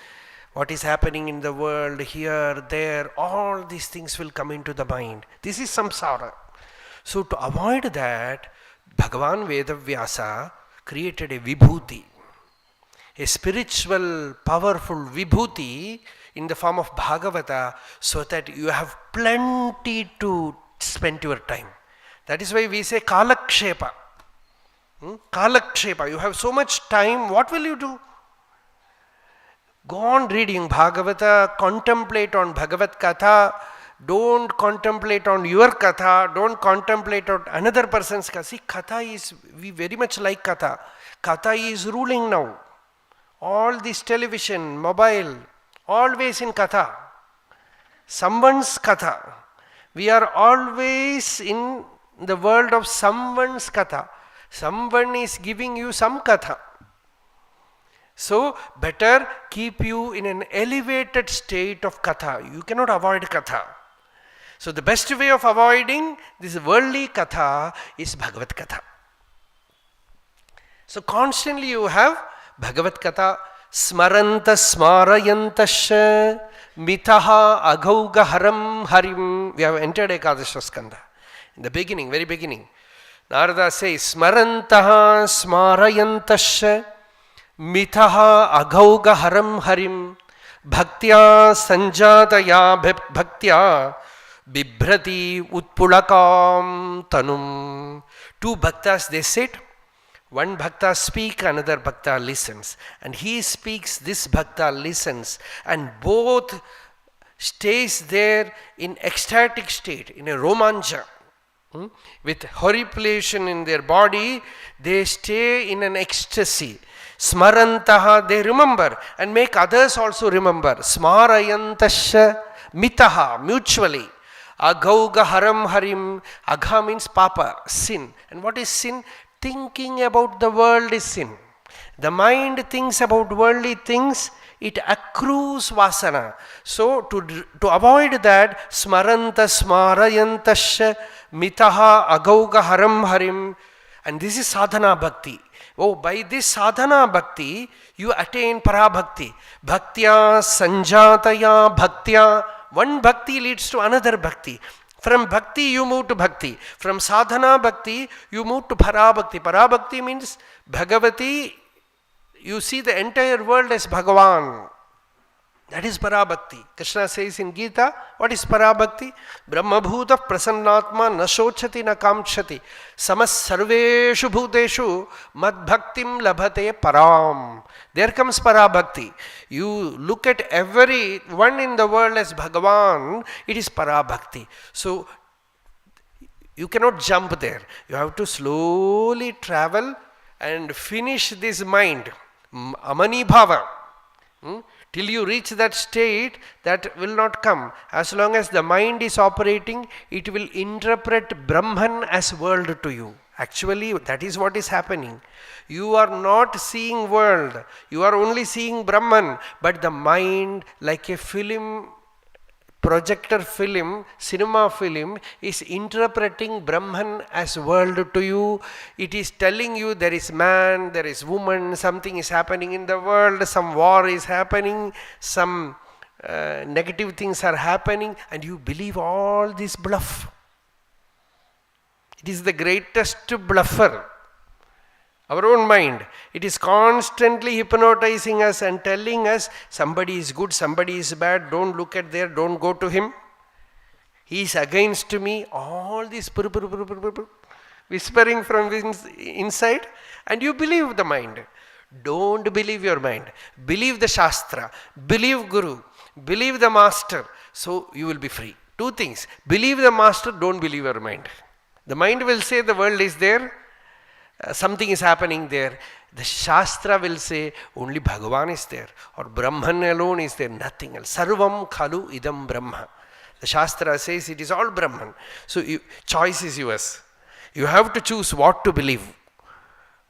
A: what is happening in the world, here, there, all these things will come into the mind. This is samsara. So to avoid that, Bhagavan Vedavyasa created a vibhuti. A spiritual, powerful vibhuti in the form of Bhagavata, so that you have plenty to spend your time. That is why we say Kalakshepa. Kalakshepa. You have so much time, what will you do? Go on reading Bhagavata, contemplate on Bhagavat Katha, don't contemplate on your Katha, don't contemplate on another person's Katha. See, Katha we very much like Katha. Katha is ruling now. All this television, mobile, always in Katha. Someone's Katha. We are always in the world of someone's Katha. Someone is giving you some Katha. So, better keep you in an elevated state of Katha. You cannot avoid Katha. So, the best way of avoiding this worldly Katha is Bhagavat Katha. So, constantly you have Bhagavat Katha, Smaranta Smarayantasya Mitaha Aghauga Haram Harim. We have entered Ekadasha Skandha. In the beginning, very beginning, Narada says, Smarantaha Smarayantasya Mitaha Aghauga Haram Harim Bhaktya Sanjataya Bhaktya Bibhrati Utpulakam Tanum. 2 bhaktas they sit. One bhakta speaks, another bhakta listens. And he speaks, this bhakta listens. And both stays there in ecstatic state, in a romancha. With horripilation in their body, they stay in an ecstasy. Smarantaha, they remember and make others also remember. Smarayantasya mitaha, mutually. Aghauga haram harim. Agha means papa, sin. And what is sin? Thinking about the world is sin. The mind thinks about worldly things, it accrues vasana. So to avoid that, smaranta smarayantasya mitaha agauga haram harim. And this is sadhana bhakti. Oh, by this sadhana bhakti, you attain parabhakti. Bhaktya sanjataya bhaktya. One bhakti leads to another bhakti. From bhakti you move to bhakti. From sadhana bhakti you move to parabhakti. Parabhakti means Bhagavati. You see the entire world as Bhagavan. That is parabhakti. Krishna says in Gita, what is parabhakti? Brahmabhuta prasannatma na shochati na kamchati samas sarveshu bhuteshu madbhaktim labhate param. There comes parabhakti. You look at everyone in the world as Bhagavan, it is parabhakti. So you cannot jump there. You have to slowly travel and finish this mind. Amani bhava. Till you reach that state, that will not come. As long as the mind is operating, it will interpret Brahman as world to you. Actually, that is what is happening. You are not seeing world. You are only seeing Brahman. But the mind, like a film, projector film, cinema film, is interpreting Brahman as world to you. It is telling you there is man, there is woman, something is happening in the world, some war is happening, some negative things are happening, and you believe all this bluff. It is the greatest bluffer. Our own mind. It is constantly hypnotizing us and telling us somebody is good, somebody is bad, don't look at there, don't go to him. He is against me. All this whispering from inside, and you believe the mind. Don't believe your mind. Believe the Shastra. Believe Guru. Believe the Master. So you will be free. Two things. Believe the Master, don't believe your mind. The mind will say the world is there. Something is happening there. The Shastra will say only Bhagavan is there, or Brahman alone is there, nothing else. Sarvam khalu idam Brahma. The Shastra says it is all Brahman. So choice is yours. You have to choose what to believe,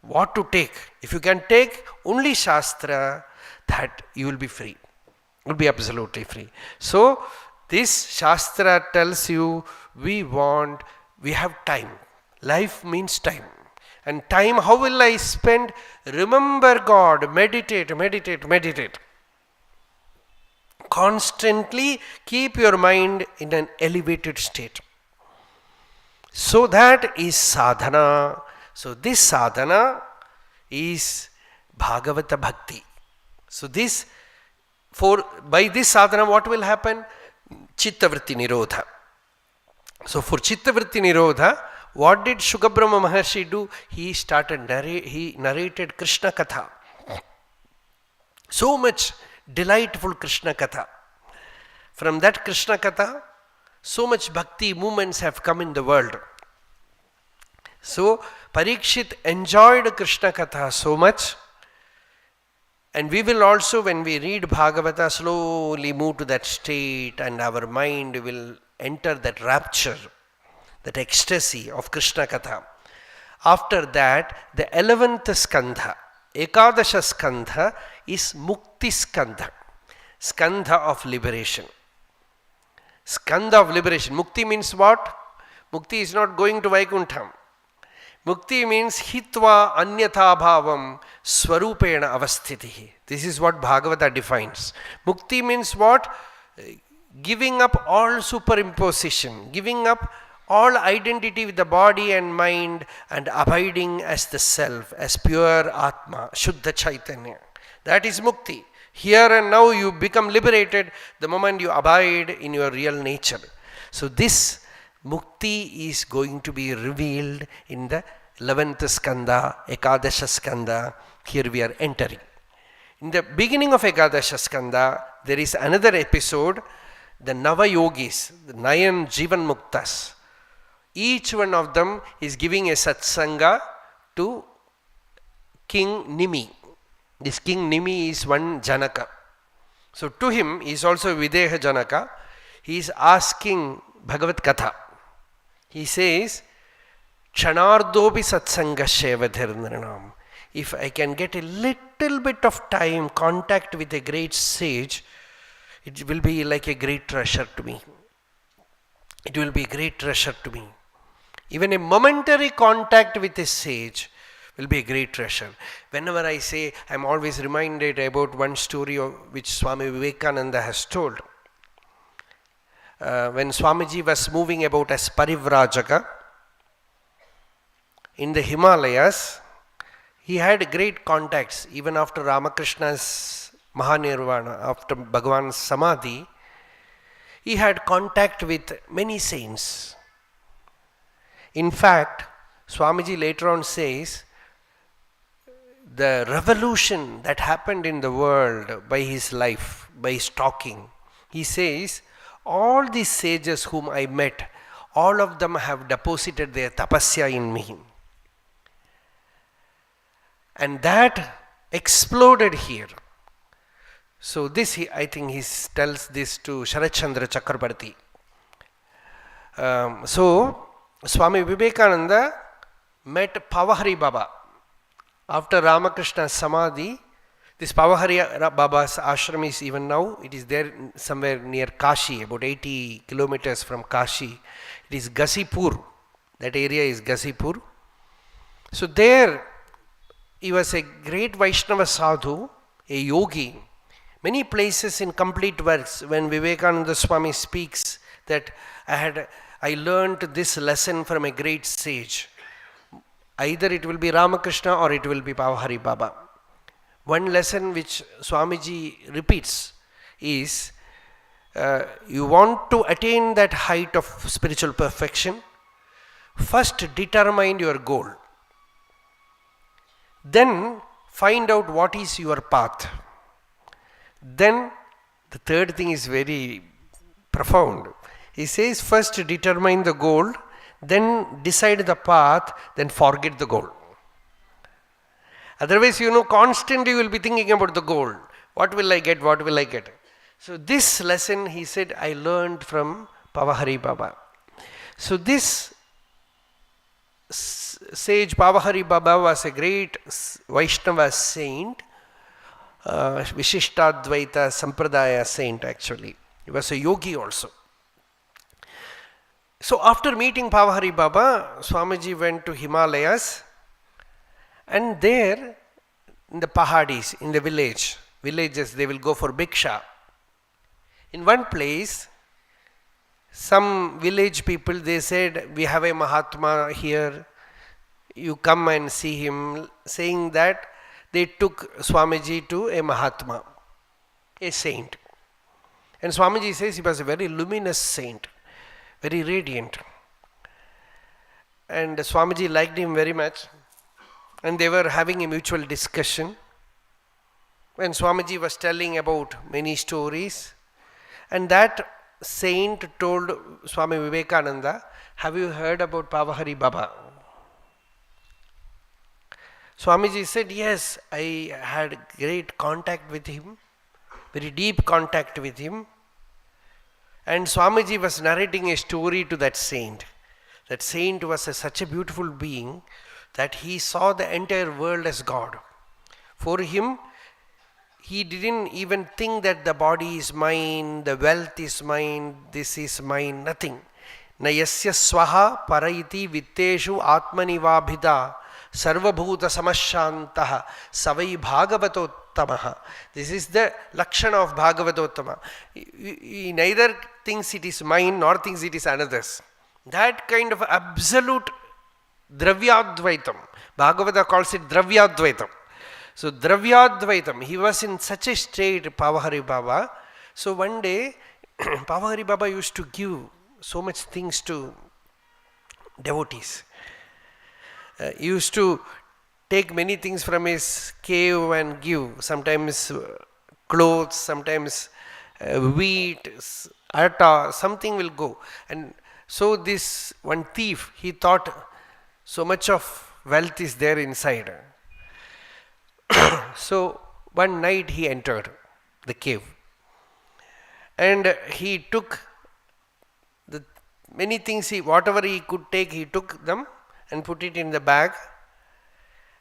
A: what to take. If you can take only Shastra, that you will be free. You will be absolutely free. So this Shastra tells you we have time. Life means time. And time, how will I spend? Remember God, meditate, meditate, meditate. Constantly keep your mind in an elevated state. So that is sadhana. So this sadhana is Bhagavata Bhakti. So by this sadhana what will happen? Chittavritti Nirodha. So for Chittavritti Nirodha, what did Shukabrahma Maharshi do? He narrated Krishna Katha. So much delightful Krishna Katha. From that Krishna Katha, so much bhakti movements have come in the world. So Parikshit enjoyed Krishna Katha so much. And we will also, when we read Bhagavata, slowly move to that state, and our mind will enter that rapture, that ecstasy of Krishna Katha. After that, the 11th skandha, Ekadasha skandha, is Mukti skandha, skandha of liberation. Skandha of liberation. Mukti means what? Mukti is not going to Vaikuntham. Mukti means hitva anyatha bhavam swarupena avasthitihi. This is what Bhagavata defines. Mukti means what? Giving up all superimposition, giving up all identity with the body and mind, and abiding as the self, as pure Atma, Shuddha Chaitanya. That is Mukti. Here and now you become liberated the moment you abide in your real nature. So this Mukti is going to be revealed in the 11th skandha, Ekadasha skandha. Here we are entering. In the beginning of Ekadasha skandha, there is another episode, the Nava Yogis, the Nayan Jivan Muktas. Each one of them is giving a satsanga to King Nimi. This King Nimi is one Janaka. So to him, he is also Videha Janaka. He is asking Bhagavat Katha. He says, Kshanardopi satsanga shevadhir nirnam. if I can get a little bit of time, contact with a great sage, it will be like a great treasure to me. It will be a great treasure to me. Even a momentary contact with a sage will be a great treasure. Whenever I say, I am always reminded about one story which Swami Vivekananda has told. When Swamiji was moving about as Parivrajaka in the Himalayas, he had great contacts. Even after Ramakrishna's Mahanirvana, after Bhagavan's Samadhi, he had contact with many saints. In fact, Swamiji later on says, the revolution that happened in the world by his life, by his talking, he says, all these sages whom I met, all of them have deposited their tapasya in me. And that exploded here. So this, I think he tells this to Sharat Chandra Chakrabarti. So Swami Vivekananda met Pavahari Baba. After Ramakrishna's Samadhi, this Pavahari Baba's ashram is even now, it is there somewhere near Kashi, about 80 kilometers from Kashi. It is Ghazipur. That area is Ghazipur. So there, he was a great Vaishnava sadhu, a yogi. Many places in complete works, when Vivekananda Swami speaks that I learned this lesson from a great sage. Either it will be Ramakrishna or it will be Pavahari Baba. One lesson which Swamiji repeats is, you want to attain that height of spiritual perfection, first determine your goal. Then find out what is your path. Then the third thing is very profound. He says, first determine the goal, then decide the path, then forget the goal. Otherwise, constantly you will be thinking about the goal. What will I get? What will I get? So this lesson, he said, I learned from Pavahari Baba. So this sage Pavahari Baba was a great Vaishnava saint, Vishishtadvaita Sampradaya saint actually. He was a yogi also. So after meeting Pavahari Baba, Swamiji went to Himalayas, and there in the Pahadis, in the villages, they will go for Bhiksha. In one place, some village people, they said, we have a Mahatma here, you come and see him. Saying that, they took Swamiji to a Mahatma, a saint. And Swamiji says he was a very luminous saint, very radiant. And Swamiji liked him very much. And they were having a mutual discussion. When Swamiji was telling about many stories, and that saint told Swami Vivekananda, have you heard about Pavahari Baba? Swamiji said, yes, I had great contact with him, very deep contact with him. And Swamiji was narrating a story to that saint. That saint was such a beautiful being that he saw the entire world as God. For him, he didn't even think that the body is mine, the wealth is mine, this is mine, nothing. Nayasya swaha paraiti vitteshu atmanivabhida sarvabhuta samashantaha savai bhagavatottamaha. This is the lakshana of Bhagavatottama. He neither thinks it is mine nor thinks it is another's. That kind of absolute Dravyadvaitam. Bhagavata calls it Dravyadvaitam. So Dravyadvaitam, he was in such a state, Pavahari Baba. So one day, Pavahari Baba used to give so much things to devotees. He used to take many things from his cave and give. Sometimes clothes, sometimes wheat, atta, something will go. And so this one thief, he thought so much of wealth is there inside. So one night he entered the cave and he took the many things, whatever he could take, he took them and put it in the bag,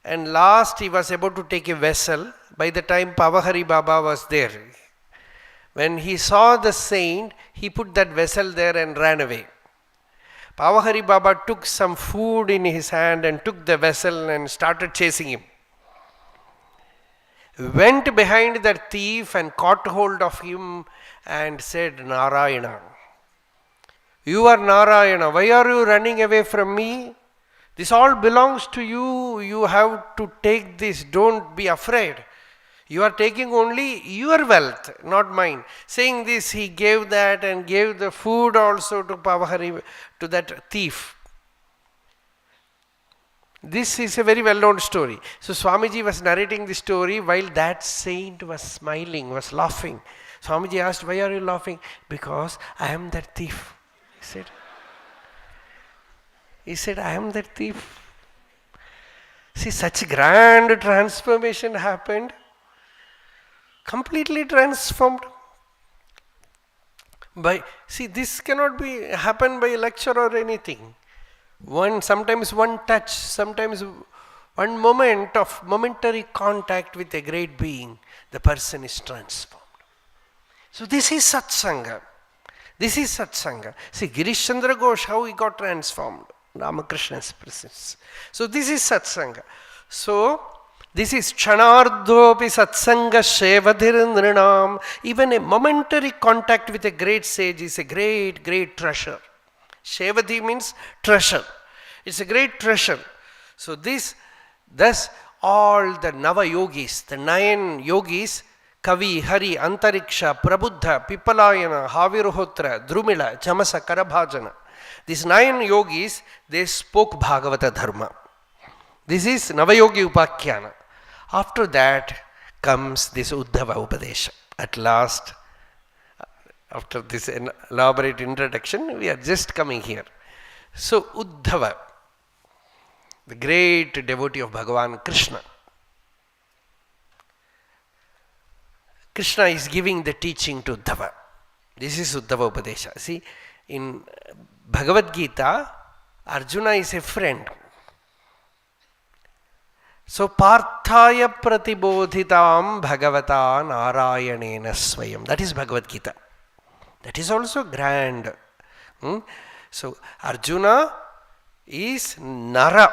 A: And last he was about to take a vessel. By the time Pavahari Baba was there, when he saw the saint, he put that vessel there and ran away. Pavahari Baba took some food in his hand and took the vessel and started chasing him. Went behind that thief and caught hold of him and said, Narayana, you are Narayana, why are you running away from me? This all belongs to you, you have to take this, don't be afraid. You are taking only your wealth, not mine. Saying this, he gave that and gave the food also to Pavahari, to that thief. This is a very well-known story. So Swamiji was narrating the story while that saint was smiling, was laughing. Swamiji asked, why are you laughing? Because I am that thief. He said, I am that thief. See, such grand transformation happened. Completely transformed. See, this cannot be happen by a lecture or anything. Sometimes one touch, sometimes one moment of momentary contact with a great being, the person is transformed. So this is Satsanga. This is Satsanga. See, Girish Chandra Ghosh, how he got transformed. Ramakrishna's presence. So this is Satsanga. So this is Chanardhopi Satsanga Shevadhir Nrinam. Even a momentary contact with a great sage is a great, great treasure. Shevadhi means treasure. It's a great treasure. So thus all the Nava Yogis, the 9 Yogis, Kavi, Hari, Antariksha, Prabuddha, Pipalayana, Haviruhotra, Drumila, Chamasa, Karabhajana. These 9 Yogis, they spoke Bhagavata Dharma. This is Navayogi Upakhyana. After that comes this Uddhava Upadesha. At last, after this elaborate introduction, we are just coming here. So Uddhava, the great devotee of Bhagavan Krishna. Krishna is giving the teaching to Uddhava. This is Uddhava Upadesha. See, in Bhagavad Gita, Arjuna is a friend. So, Parthaya Pratibodhitam Bhagavata Narayanena Swayam. That is Bhagavad Gita. That is also grand. So, Arjuna is Nara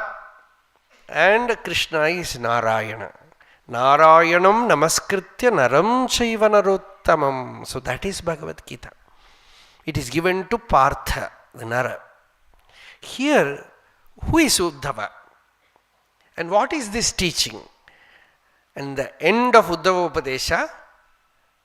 A: and Krishna is Narayana. Narayanam Namaskritya Naram Chaiva Narottamam. So, that is Bhagavad Gita. It is given to Partha, the Nara. Here, who is Uddhava? And what is this teaching? And the end of Uddhava Upadesha,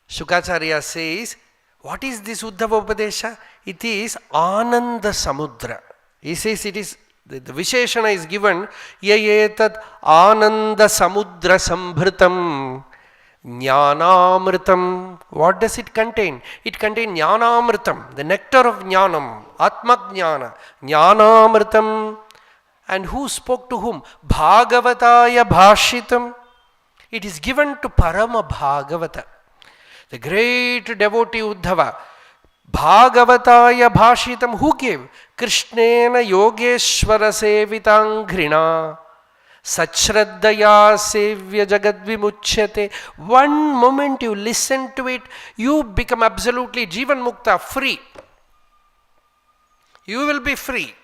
A: Shukacharya says, what is this Uddhava Upadesha? It is Ananda Samudra. He says it is, the Visheshana is given, Yayetat Ananda Samudra Sambhritam Jnanamritam. What does it contain? It contains Jnanamritam, the nectar of Jnanam, Atmajnana, Jnanamritam. And who spoke to whom? Bhagavataya Bhashitam. It is given to Parama Bhagavata, the great devotee Uddhava. Bhagavataya Bhashitam. Who gave? Krishnena Yogeshwara Sevitanghrina Sachraddaya Sevya Jagadvimuchyate. One moment you listen to it, you become absolutely Jivan Mukta, free. You will be free.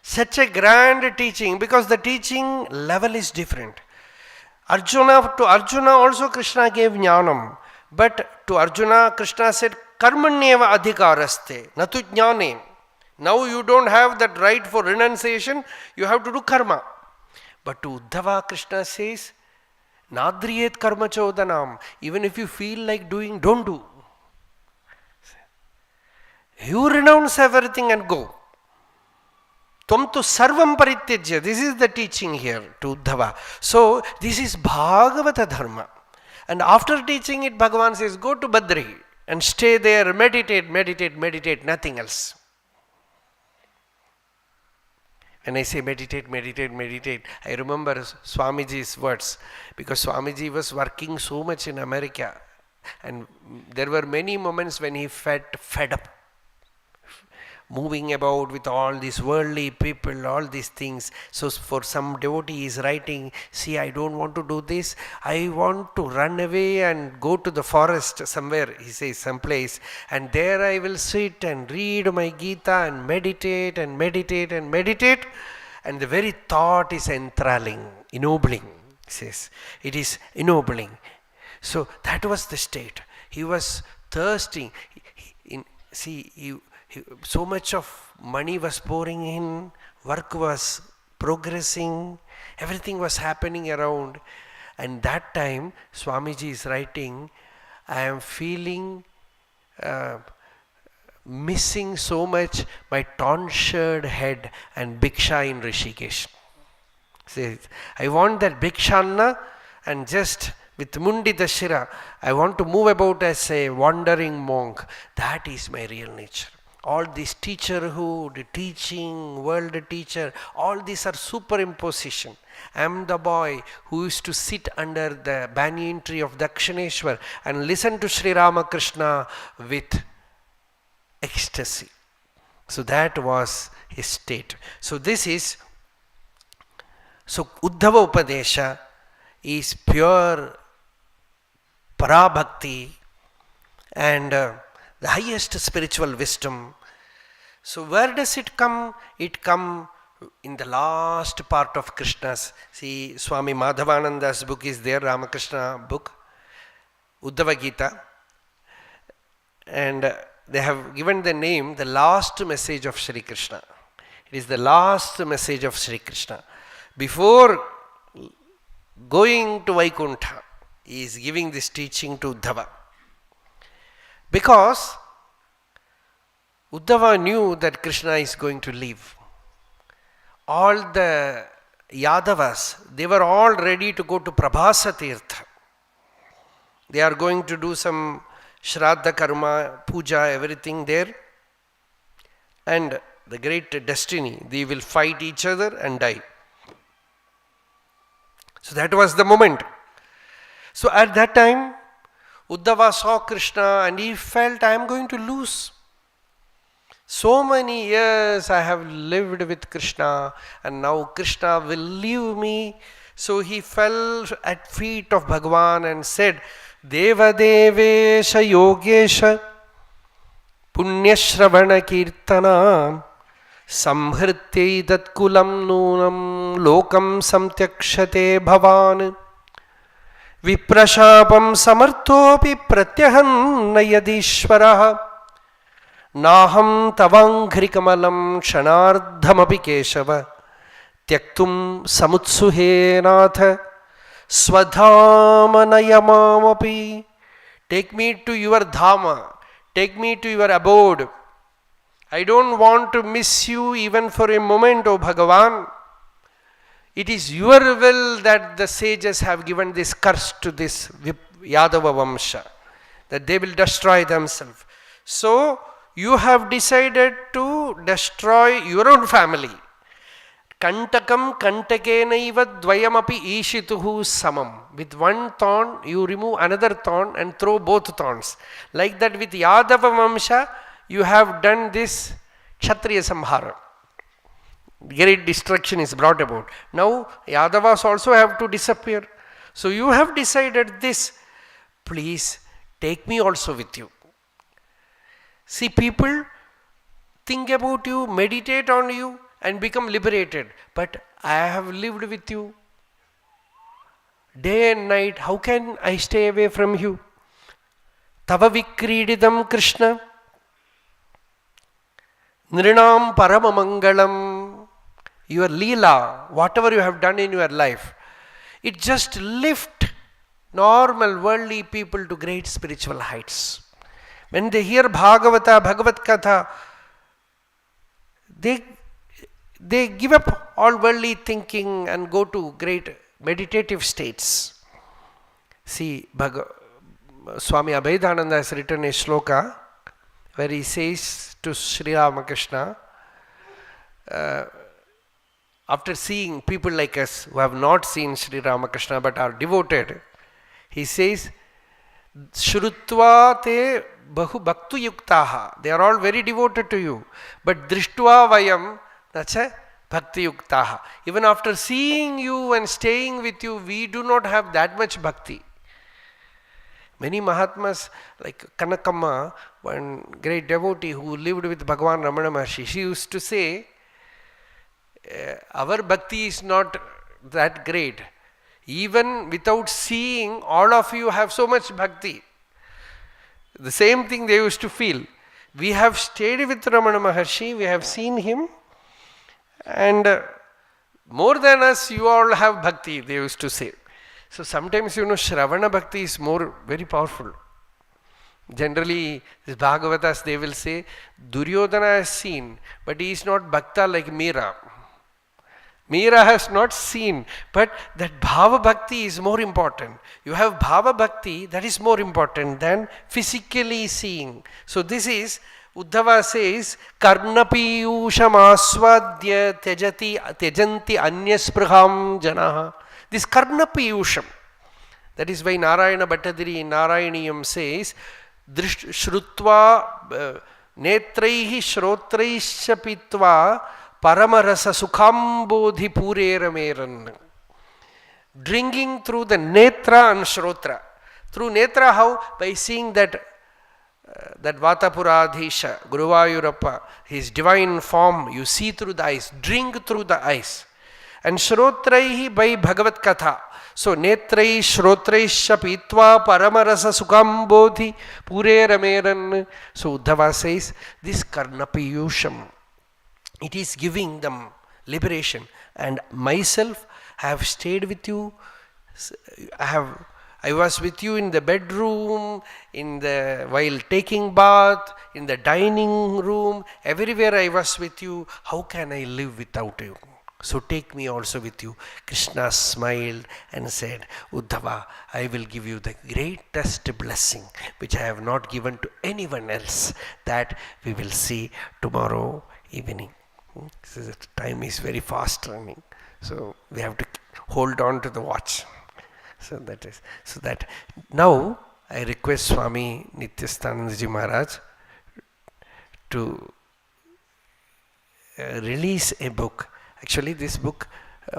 A: Such a grand teaching, because the teaching level is different. To Arjuna also Krishna gave jnanam, but to Arjuna Krishna said karmanyeva adhikaraste natu jnane. Now you don't have that right for renunciation, you have to do karma. But to Uddhava Krishna says nadriyet karma chodanam. Even if you feel like doing, don't do. You renounce everything and go. Tvam tu sarvam parityajya. This is the teaching here to Uddhava. So, this is Bhagavata Dharma. And after teaching it, Bhagavan says, go to Badri and stay there, meditate, meditate, meditate, nothing else. When I say meditate, meditate, meditate, I remember Swamiji's words, because Swamiji was working so much in America, and there were many moments when he fed up. moving about with all these worldly people, all these things. So for some devotee he is writing, see, I don't want to do this. I want to run away and go to the forest somewhere, he says, someplace. And there I will sit and read my Gita and meditate and meditate and meditate. And the very thought is enthralling, ennobling, he says. It is ennobling. So that was the state. He was thirsting. So much of money was pouring in, work was progressing, everything was happening around. And that time, Swamiji is writing, I am feeling missing so much my tonsured head and Bhiksha in Rishikesh. Says, I want that Bhikshanna and just with Mundita Shira, I want to move about as a wandering monk. That is my real nature. All this teacherhood, teaching, world teacher, all these are superimposition. I am the boy who used to sit under the banyan tree of Dakshineshwar and listen to Sri Ramakrishna with ecstasy. So that was his state. So this is, so Uddhava Upadesha is pure Parabhakti and the highest spiritual wisdom. So where does it come? It comes in the last part of Krishna's. See, Swami Madhavananda's book is there, Ramakrishna book, Uddhava Gita. And they have given the name, the last message of Sri Krishna. It is the last message of Sri Krishna. Before going to Vaikuntha, he is giving this teaching to Uddhava. Because Uddhava knew that Krishna is going to leave. All the Yadavas, they were all ready to go to Prabhasa Thirtha. They are going to do some Shraddha Karma, Puja, everything there. And the great destiny, they will fight each other and die. So that was the moment. So at that time, Uddhava saw Krishna and he felt, I am going to lose. So many years I have lived with Krishna and now Krishna will leave me. So he fell at feet of Bhagavan and said, Deva Devesha Yogesha Punyashravana Kirtana Samhritye Datkulam Nunam Lokam Samtyakshate Bhavan Viprashapam Samartopi Pratyahan Nayadishvaraha Naham Tavangrikamalam Shanardhamapi Keshava Tyaktum Samutsuhe Natha Swadhamanayamamapi. Take me to your Dharma, take me to your abode. I don't want to miss you even for a moment, O Bhagavan. It is your will that the sages have given this curse to this Yadava Vamsha, that they will destroy themselves. So, you have decided to destroy your own family. Kantakam kantakenaiva dvayamapi ishituhu samam. With one thorn, you remove another thorn and throw both thorns. Like that with Yadava Vamsha, you have done this Kshatriya Samhara. Great destruction is brought about. Now, Yadavas also have to disappear. So you have decided this. Please take me also with you. See, people think about you, meditate on you and become liberated. But I have lived with you day and night. How can I stay away from you? Tava vikrididam Krishna Nrinam Paramamangalam. Your Leela, whatever you have done in your life, it just lift normal worldly people to great spiritual heights. When they hear Bhagavata, Bhagavad Katha, they give up all worldly thinking and go to great meditative states. See, Swami Abhidananda has written a shloka where he says to Sri Ramakrishna, after seeing people like us who have not seen Sri Ramakrishna but are devoted, he says, Shrutva te bahu bhaktu yuktaha. They are all very devoted to you. But drishtva vayam nacha bhakti yuktaha. Even after seeing you and staying with you, we do not have that much bhakti. Many Mahatmas, like Kanakamma, one great devotee who lived with Bhagavan Ramana Maharshi, she used to say, our bhakti is not that great. Even without seeing, all of you have so much bhakti. The same thing they used to feel. We have stayed with Ramana Maharshi, we have seen him, and more than us, you all have bhakti, they used to say. So sometimes, Shravana Bhakti is very powerful. Generally, these Bhagavatas, they will say, Duryodhana has seen, but he is not Bhakta like Meera. Meera has not seen, but that Bhava Bhakti is more important. You have Bhava Bhakti, that is more important than physically seeing. So this is, Uddhava says, Karnapiyusham aswadya tejanti anyaspraham janaha. This Karna Piyusham, that is why Narayana Bhattadiri in Narayaniyam says, Shrutva netraihi shrotraischa pitva paramarasa sukhambodhi purerameran. Drinking through the netra and shrotra. Through netra how? By seeing that Vatapuradhisha, Guruvayurappa, his divine form, you see through the eyes, drink through the eyes. And shrotraihi by Bhagavat Katha. So netrai shrotraisha pitva paramarasa sukambodhi pure rameran. So Uddhava says, this karnapiyusham, it is giving them liberation. And myself, I have stayed with you. I was with you in the bedroom, while taking bath, in the dining room, everywhere I was with you. How can I live without you? So take me also with you. Krishna smiled and said, Uddhava, I will give you the greatest blessing which I have not given to anyone else. That we will see tomorrow evening. So the time is very fast running. So we have to hold on to the watch. So that now I request Swami Nityastanandaji Maharaj to release a book. Actually, this book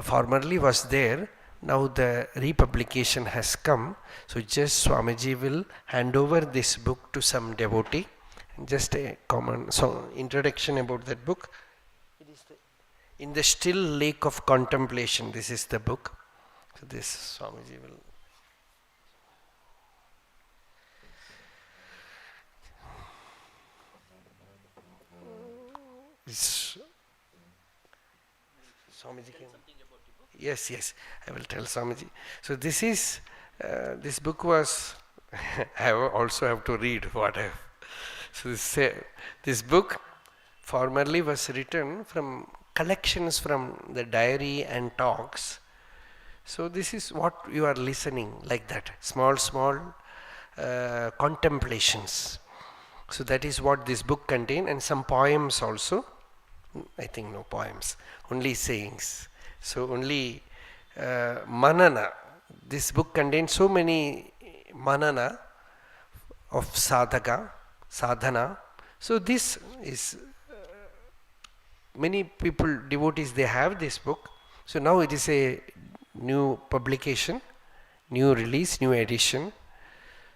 A: formerly was there. Now the republication has come. So just Swamiji will hand over this book to some devotee. Just a common introduction about that book. It is In the Still Lake of Contemplation. This is the book. So this Swamiji will. Swamiji came. Yes, I will tell Swamiji. So this is, this book was, I also have to read what I have. So this book formerly was written from collections from the diary and talks. So this is what you are listening, like that, small contemplations. So that is what this book contains, and some poems also. I think no poems, only sayings. So only manana. This book contains so many manana of sadhana. So this is, many people, devotees, they have this book. So now it is a new publication, new release, new edition.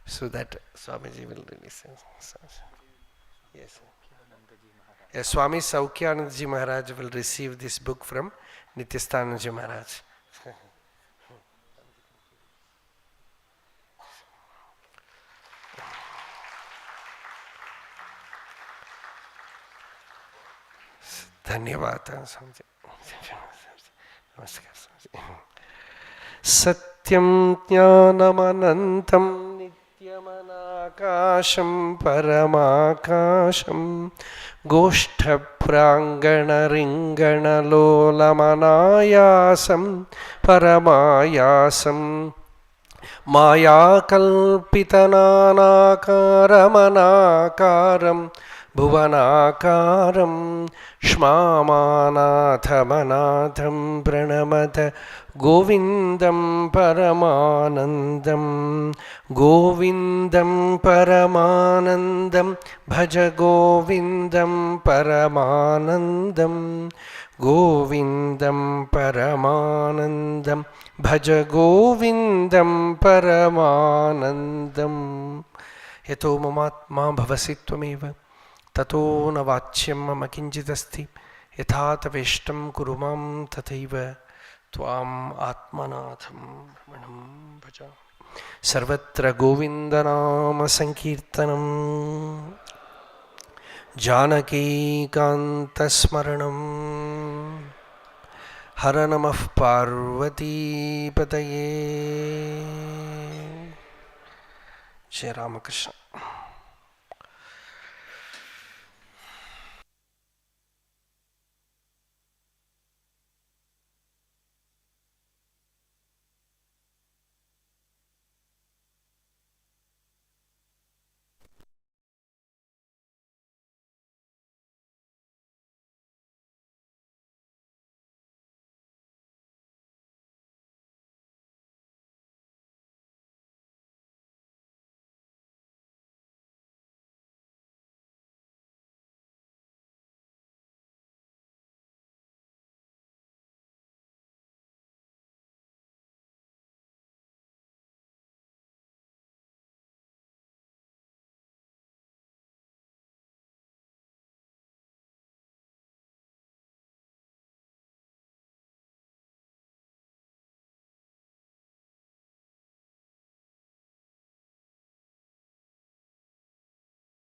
A: So that Swamiji will release. Yes. Swami Saukyanandaji Maharaj will receive this book from Nityastanandaji Maharaj. Dhanyavada Swamiji. Namaskar Swamiji. Satyam Jnanamanantam Nityamanakasham Paramakasham Goshtha Prangana Ringana Lolamanayasam Paramayasam Maya Kalpitananakaram भुवनाकारं श्मामानाथमनाथं प्रणमत गोविन्दं परमानन्दं गोविन्दं परमानन्दं भज गोविन्दं परमानन्दं गोविन्दं परमानन्दं भज गोविन्दं परमानन्दं यतो ममात्मा भवसि त्वमेव ततो न वाच्यं मम किञ्चिदस्ति यथा तवेष्टं कुरु मां तथैव त्वाम् आत्मनाथं रमणं भजामि। सर्वत्र गोविन्दनाम संकीर्तनं जानकीकान्तस्मरणं हर नमः पार्वतीपतये। जय रामकृष्ण।